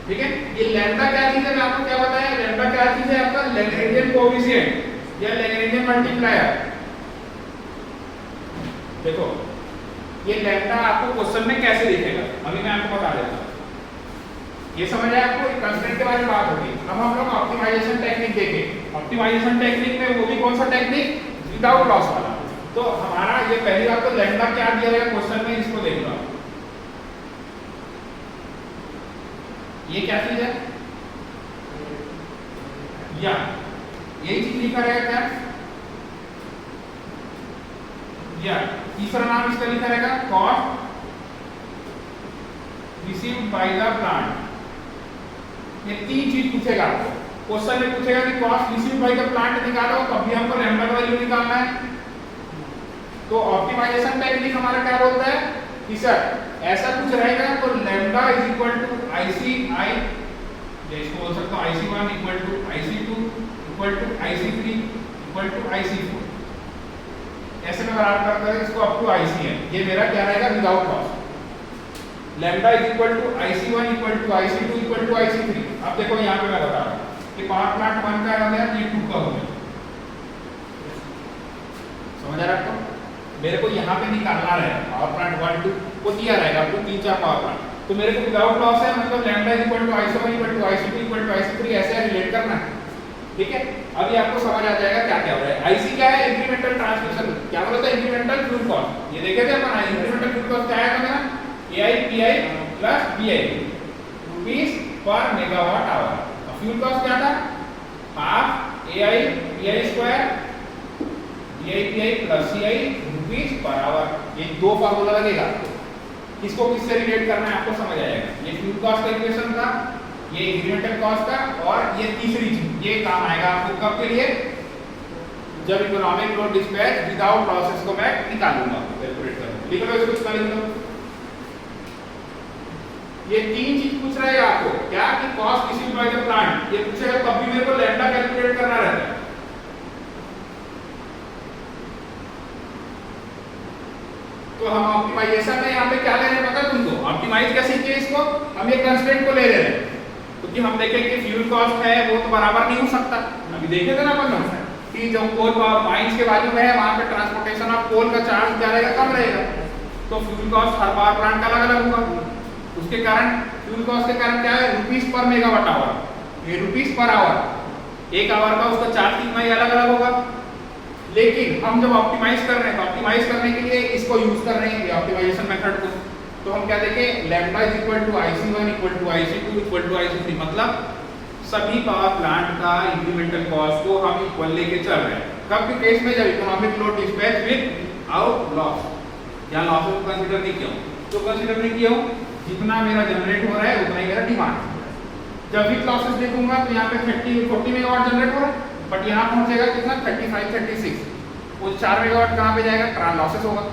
ठीक है। ये लैम्डा क्या चीज है, मैं आपको क्या बताया, लैम्डा क्या चीज है, आपका लैग्रेंजियन कोएफिशिएंट या लैग्रेंजियन मल्टीप्लायर। देखो ये लैम्डा आपको क्वेश्चन में कैसे दिखेगा, अभी मैं आपको बता देता हूं। ये समझ आया आपको, कंस्ट्रेंट के बारे में बात होगी। अब हम लोग ऑप्टिमाइजेशन टेक्निक देखें। ऑप्टिमाइजेशन टेक्निक में वो भी कौन सा टेक्निक, विदाउट लॉस वाला। तो हमारा ये पहली बात तो लैम्डा क्या दिया गया क्वेश्चन में, इसको देख लो। ये क्या चीज है, या यही चीज लिखा रहेगा क्या, या तीसरा नाम इसका लिखा रहेगा cost received by the plant, ये तीन चीज पूछेगा आपको। क्वेश्चन में पूछेगा कि cost received by the plant निकालो, तब भी हमको लैम्डा का वैल्यू निकालना है। तो ऑप्टिमाइजेशन टेक्निक हमारा क्या बोलता है कि सर ऐसा कुछ रहेगा तो lambda is equal to IC I, इसको बोल सकता हूं IC1 equal to IC2 equal to IC3 equal to IC4, ऐसे में बराबर करता है इसको अप टू ICN। ये मेरा क्या रहेगा without cost. Lambda is equal to IC1 equal to IC2 equal to IC3। अब देखो यहाँ पे मैं बता रहा हूँ कि पावर प्लांट 1 का हो गया, ये 2 का हो गया, समझ आ रहा है? मेरे को यहाँ पे निकालना रहेगा पावर प्लांट 1 2 को दिया रहेगा अप टू 3 4 पावर प्लांट, तो मेरे को विदाउट लॉस है मतलब lambda is equal to IC1 equal to IC2 equal to IC3 ऐसे रिलेट करना है। ठीक है, अभी आपको समझ आ जाएगा क्या क्या हो रहा है। IC क्या है? इंक्रीमेंटल ट्रांसमिशन, क्या बोला था? Incremental fuel cost. ये देखे थे अपन, इंक्रीमेंटल फ्यूल कॉस्ट क्या है मेरा? AIPI प्लस BI रुपीस पर मेगावाट आवर। फ्यूल कॉस्ट क्या था? Half AIPI square AIPI plus CI rupees per our. ये दो फार्मूला लगेगा, इसको किससे रिलेट करना है आपको समझ आएगा। ये फ्यूल कॉस्ट का इक्वेशन था, ये इंक्रीमेंटल कॉस्ट का, और ये तीसरी चीज ये काम आएगा आपको कब के लिए? जब economic load dispatch without losses को मैं निकालूंगा, कैलकुलेट करूंगा। लिख लो इसको, इसका लिख लो। ये तीन चीज पूछ रहा है आपको, क्या कि cost received by the plant, ये पूछेगा तब भी मेरे को लैम्डा कैलकुलेट करना रहता है। तो हम ऑप्टिमाइजेशन में यहाँ पे क्या ले रहे हैं पता है तुमको? ऑप्टिमाइज कैसे किए इसको? हम ये कंस्ट्रेंट को ले रहे हैं क्योंकि हम देखें कि फ्यूल कॉस्ट है वो तो बराबर नहीं हो सकता। अभी देखे थे ना अपन कि जो कोल माइंस के बाजू में है वहां पे ट्रांसपोर्टेशन ऑफ कोल का चार्ज क्या रहेगा? कम रहेगा। तो फ्यूल कॉस्ट हर पावर प्लांट का अलग अलग होगा, उसके कारण फ्यूल कॉस्ट के कारण क्या है? रुपीस पर मेगावाट आवर। ये रुपीस पर आवर, एक आवर का उसका चार्ज कितना ही अलग अलग होगा। लेकिन हम जब ऑप्टिमाइज कर रहे हैं तो ऑप्टिमाइज करने के लिए इसको यूज कर रहे हैं ऑप्टिमाइजेशन मेथड को, तो हम क्या देखें? Lambda is equal to IC1 equal to IC2 equal to IC3, मतलब सभी पावर प्लांट का इंक्रीमेंटल कॉस्ट को हम इक्वल लेके चल रहे हैं। कब के केस में? जब economic load dispatch with out loss, यहाँ लॉसेस को कंसीडर नहीं किया तो कंसीडर नहीं किया जितना मेरा जनरेट हो रहा है उतना ही मेरा डिमांड। जब विद लॉसेस देखूंगा तो यहाँ पे 40 मेगावाट जनरेट हो रहा है, बट यहाँ पहुंचेगा कितना? 35 36। वो 4 मेगावाट कहाँ पे जाएगा? लॉसेस होगा।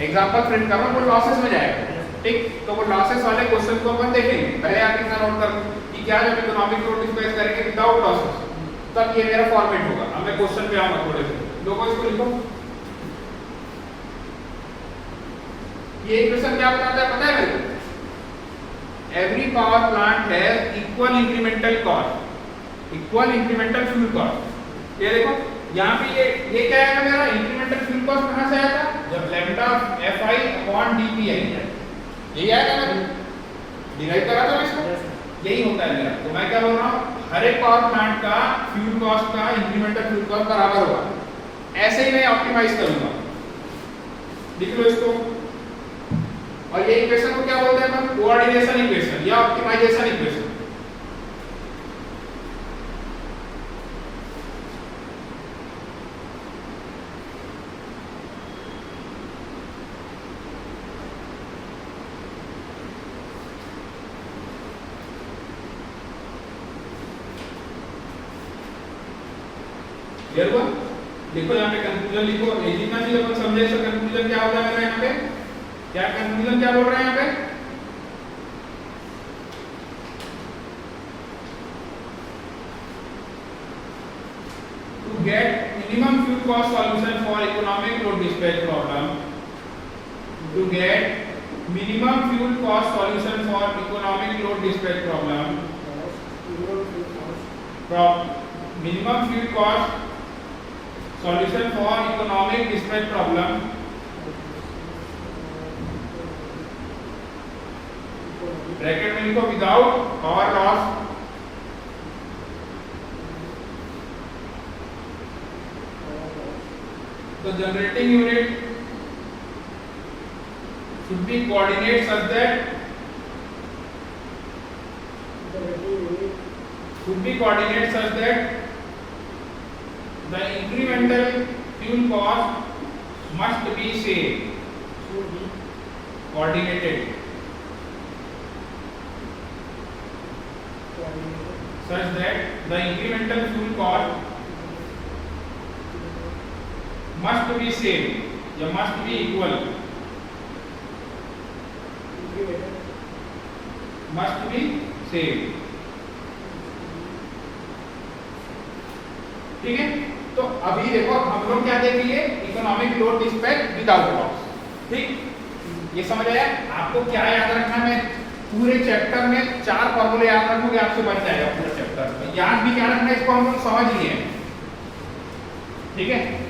एग्जांपल फ्रेम कर रहा हूं, वो लॉसेस में जाएगा। ठीक, तो वो लॉसेस वाले क्वेश्चन को अपन देखेंगे। पहले आप इतना नोट कर कि क्या जब इकोनॉमिक लोड डिस्पैच करेंगे विदाउट लॉसेस तब ये मेरा फॉर्मेट होगा। अब मैं क्वेश्चन पे आऊंगा थोड़े से, लोगों इसको लिखो। ये इक्वेशन क्या बताता है पता है मेरे को? Every power plant has equal incremental cost, equal incremental fuel cost. ये देखो यहाँ पे ये क्या है मेरा? इंक्रीमेंटल फ्यूल कॉस्ट कहाँ से आया था? जब लैम्डा FI अपॉन DPI, यही आया था ना, डिराइव करा था इसको, यही होता है मेरा। तो मैं क्या बोल रहा हूँ? हर एक पावर प्लांट का फ्यूल कॉस्ट का इंक्रीमेंटल फ्यूल कॉस्ट बराबर होगा। ऐसे ही मैं ऑप्टिमाइज करूंगा, लिख लो इसको। और ये इक्वेशन को क्या बोलते हैं अपन? कोऑर्डिनेशन इक्वेशन या ऑप्टिमाइजेशन इक्वेशन। क्लियर हुआ? देखो यहाँ पे कंक्लूजन लिखो, जितना चीज अपन समझे तो कंक्लूजन क्या होगा मेरा यहाँ पे? क्या कंक्लूजन क्या बोल रहे हैं यहाँ पे? To get minimum fuel cost solution for economic load dispatch problem, to get minimum fuel cost solution for economic load dispatch problem, minimum fuel cost solution for economic dispatch problem, bracket में लिखो without power loss, तो generating unit should be coordinate such that the incremental fuel cost must be same, coordinated. such that the incremental fuel cost must be same या must be equal, must be same। ठीक है, तो अभी देखो हम लोग क्या देखेंगे, economic load dispatch without loss. ठीक, ये समझ आया? आपको क्या याद रखना है, पूरे चैप्टर में 4 फॉर्मूले याद रखोगे आपसे बन जाएगा पूरा चैप्टर। याद भी क्या रखना है, इसको हम लोग समझ लिए हैं। ठीक है,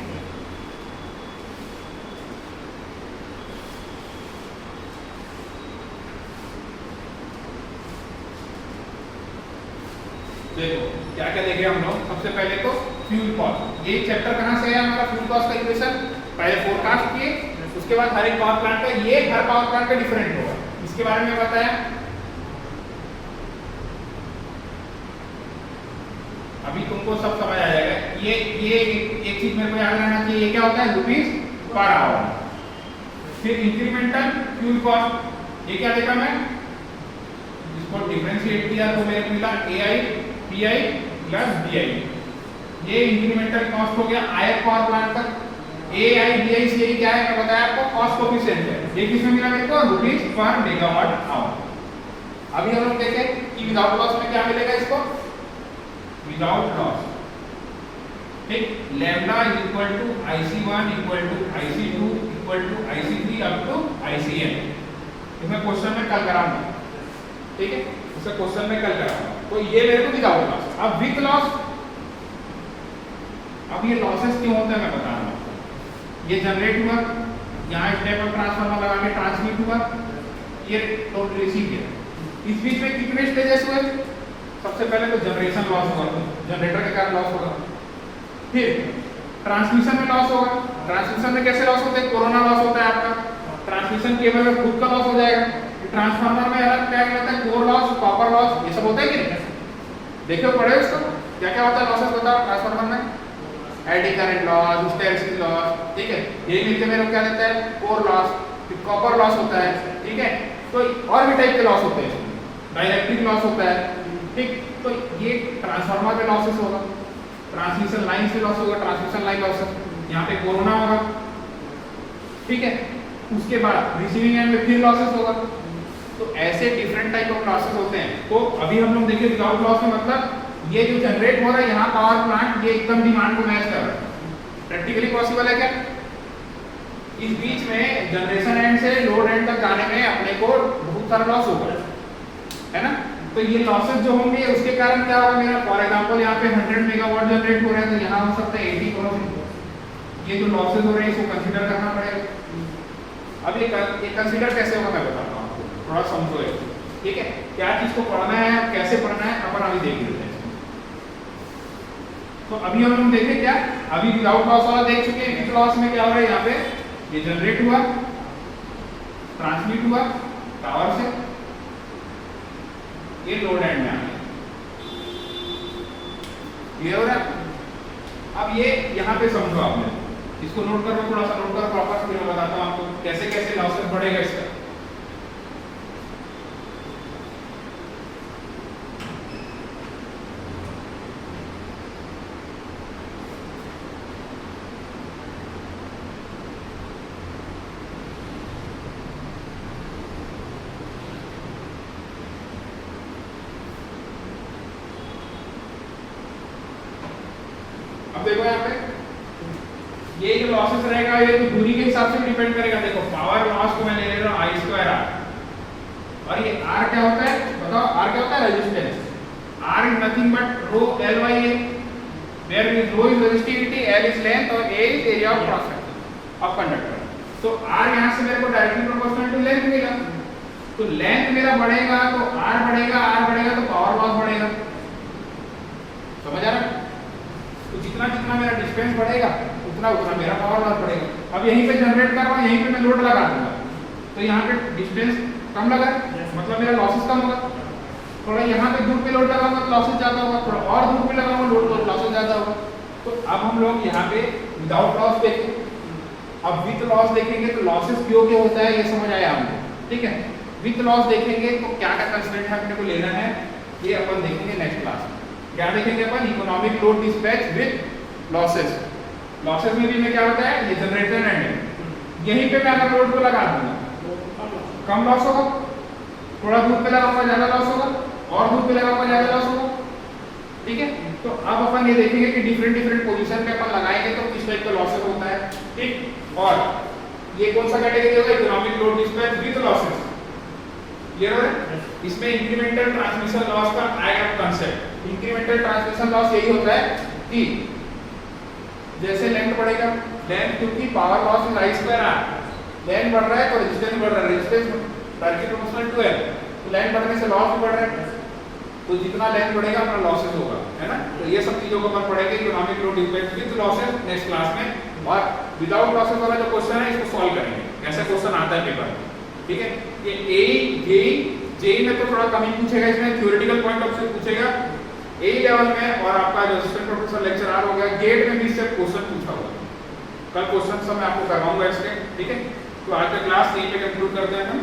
देखो क्या क्या देखे हम लोग। सबसे पहले तो फ्यूल कॉस्ट, ये चैप्टर कहां से है हमारा, फ्यूल कॉस्ट का इक्वेशन पहले फोरकास्ट किए, उसके बाद हर एक पावर प्लांट का, ये हर पावर प्लांट का डिफरेंट होगा, इसके बारे में बताया। अभी तुमको सब समझ आ जाएगा। ये एक चीज मेरे को याद रहना चाहिए, ये क्या होता है, रुपीज पर आवर। फिर इंक्रीमेंटल फ्यूल कॉस्ट, ये क्या देखा मैं, इसको डिफरेंशिएट किया तो मेरे को मिला AI PI प्लस DI। ये इंक्रीमेंटल कॉस्ट हो गया आयत पावर प्लांट का। AI DI से क्या है, मैं बताया आपको, कॉस्ट कोफिशिएंट है। ये किसमें मिला मेरे को, रुपीज पर मेगावाट आवर। अभी हम लोग देखें कि विदाउट लॉस में क्या मिलेगा इसको, विदाउट लॉस। ठीक, lambda is equal to IC1 equal to IC2 equal to IC3 to टू ICN। इसमें क्वेश्चन में कल कराऊंगा। ठीक है, इसका क्वेश्चन में कल कराऊंगा। तो ये मेरे को विदाउट लॉस। अब विद लॉस, अब ये लॉसेस क्यों होते हैं मैं बता रहा हूँ। ये जनरेट हुआ, यहाँ स्टेप अप ट्रांसफार्मर लगा के ट्रांसमिट हुआ, ये टोटल रिसीव किया। इस बीच में कितने स्टेजेस हुए, सबसे पहले तो जनरेशन लॉस होगा, जनरेटर के कारण लॉस होगा। फिर ट्रांसमिशन में लॉस होगा। ट्रांसमिशन में कैसे लॉस होते हैं, कोरोना लॉस होता है आपका, ट्रांसमिशन केबल में खुद का लॉस हो जाएगा। ट्रांसफार्मर में अलग क्या होता है, कोर लॉस, कॉपर लॉस, ये सब होता है कि नहीं, देखो पढ़े उसको क्या क्या होता है लॉसेस, बताओ। ट्रांसफार्मर में eddy current loss, hysteresis loss, ठीक है, ये मिलके मेरे को क्या देता है, कोर लॉस, फिर कॉपर लॉस होता है। ठीक है, तो और भी टाइप के लॉस होते हैं, डाइलेक्ट्रिक लॉस होता है। ठीक, तो ये ट्रांसफार्मर में लॉसेस होगा, ट्रांसमिशन लाइन से लॉस होगा, ट्रांसमिशन लाइन लॉस, यहाँ पे कोरोना होगा। ठीक है, उसके बाद रिसीविंग एंड में फिर लॉसेस होगा। तो ऐसे डिफरेंट टाइप ऑफ लॉसेस होते हैं। तो अभी हम लोग देखिए विदाउट लॉस में मतलब ये जो जनरेट हो रहा है यहाँ पावर प्लांट, ये एकदम डिमांड को मैच कर रहा है। प्रैक्टिकली पॉसिबल है क्या, इस बीच में जनरेशन एंड से लोड एंड तक जाने में अपने को बहुत सारा लॉस होगा, है ना। तो ये लॉसेस जो होंगे उसके कारण क्या होगा मेरा, फॉर एग्जांपल यहाँ पे 100 मेगावाट जनरेट हो रहा है, तो यहाँ हो सकता है 80 करोड़। ये जो लॉसेस हो रहे हैं इसको कंसीडर करना पड़ेगा। अब ये कंसीडर कैसे होगा मैं बताता हूँ, थोड़ा समझो। ठीक है, क्या चीज को पढ़ना है, कैसे पढ़ना है, अपन अभी देख लेते हैं। तो अभी हम लोग देखें क्या, अभी विदाउट लॉस वाला देख चुके हैं। विद लॉस में क्या हो रहा है, यहाँ पे ये जनरेट हुआ, ट्रांसमिट हुआ टावर से, ये लोड एंड में आ गया। क्लियर हो रहा है। अब ये यहाँ पे समझो आपने, इसको नोट करो, थोड़ा सा नोट करो, प्रॉपर फिर मैं बताता हूँ आपको कैसे कैसे लॉसेस बढ़ेगा इसका। अब देखो यहाँ पे ये जो लॉसेस रहेगा ये तो दूरी के हिसाब से डिपेंड करेगा। देखो पावर लॉस को मैं ले रहा हूँ I² R, और ये R क्या होता है बताओ, R क्या होता है, resistance. R is nothing but rho L/A, where is rho is resistivity, L is length और A is area of cross section of conductor. तो R यहाँ से मेरे को डायरेक्टली प्रोपोर्शनल टू लेंथ मिलेगा, तो लेंथ मेरा बढ़ेगा तो R बढ़ेगा, R बढ़ेगा तो पावर लॉस बढ़ेगा। समझ आ रहा है। तो जितना जितना मेरा डिस्टेंस बढ़ेगा उतना उतना मेरा पावर लॉस बढ़ेगा। अब यहीं पे जनरेट कर रहा हूँ, यहीं पे मैं लोड लगा दूंगा, तो यहाँ पे डिस्टेंस कम लगा, मतलब मेरा लॉसेस कम होगा। थोड़ा यहाँ पे दूर पे लोड लगाऊंगा तो लॉसेस ज़्यादा होगा, थोड़ा और दूर पे लगाऊंगा लोड तो लॉसेस ज़्यादा होगा। तो अब हम लोग यहाँ पे विदाउट लॉस देखें, अब विथ लॉस देखेंगे तो लॉसेस क्यों क्या होता है ये समझ आया हमको। ठीक है, विथ लॉस देखेंगे तो क्या क्या कंसिडरेशन अपने को लेना है ये अपन देखेंगे नेक्स्ट क्लास में। क्या देखेंगे अपन, economic load dispatch with losses. Losses में भी मैं क्या होता है, ये जनरेटर एंड यहीं पे मैं अगर लोड को लगा दूंगा कम लॉस होगा, थोड़ा दूर पे लगाऊंगा ज्यादा लॉस होगा, और दूर पे लगाऊंगा ज्यादा लॉस होगा। ठीक है, तो अब अपन ये देखेंगे कि डिफरेंट पोजीशन पे अपन लगाएंगे तो किस टाइप का लॉसेस होता है। ठीक, और ये कौन सा कैटेगरी होगा, economic load dispatch with losses. Clear है? इसमें इंक्रीमेंटल ट्रांसमिशन लॉस का आएगा कांसेप्ट। इंक्रीमेंटल ट्रांसमिशन लॉस यही होता है कि जैसे लेंथ बढ़ेगा, लेंथ क्योंकि power loss is I square R, length बढ़ रहा है तो रेजिस्टेंस बढ़ रहा है, resistance directly proportional to L, तो लेंथ बढ़ने से लॉस भी बढ़ रहा है, तो जितना लेंथ बढ़ेगा उतना लॉसेस होगा, है ना। तो ये सब चीजों को अपन पढ़ेंगे economic load dispatch with losses next class में, और विदाउट लॉसेस वाला जो क्वेश्चन है इसको सॉल्व करेंगे, ऐसा क्वेश्चन आता है पेपर में। ठीक है, ये जेई में तो थोड़ा कम ही पूछेगा, इसमें थ्योरेटिकल पॉइंट ऑफ व्यू पूछेगा ए लेवल में, और आपका जो असिस्टेंट प्रोफेसर लेक्चरर हो गया गेट में भी इससे क्वेश्चन पूछा होगा। कल क्वेश्चन सब मैं आपको करवाऊंगा इसके। ठीक है, तो आज का क्लास यहीं पे कंक्लूड करते हैं हम।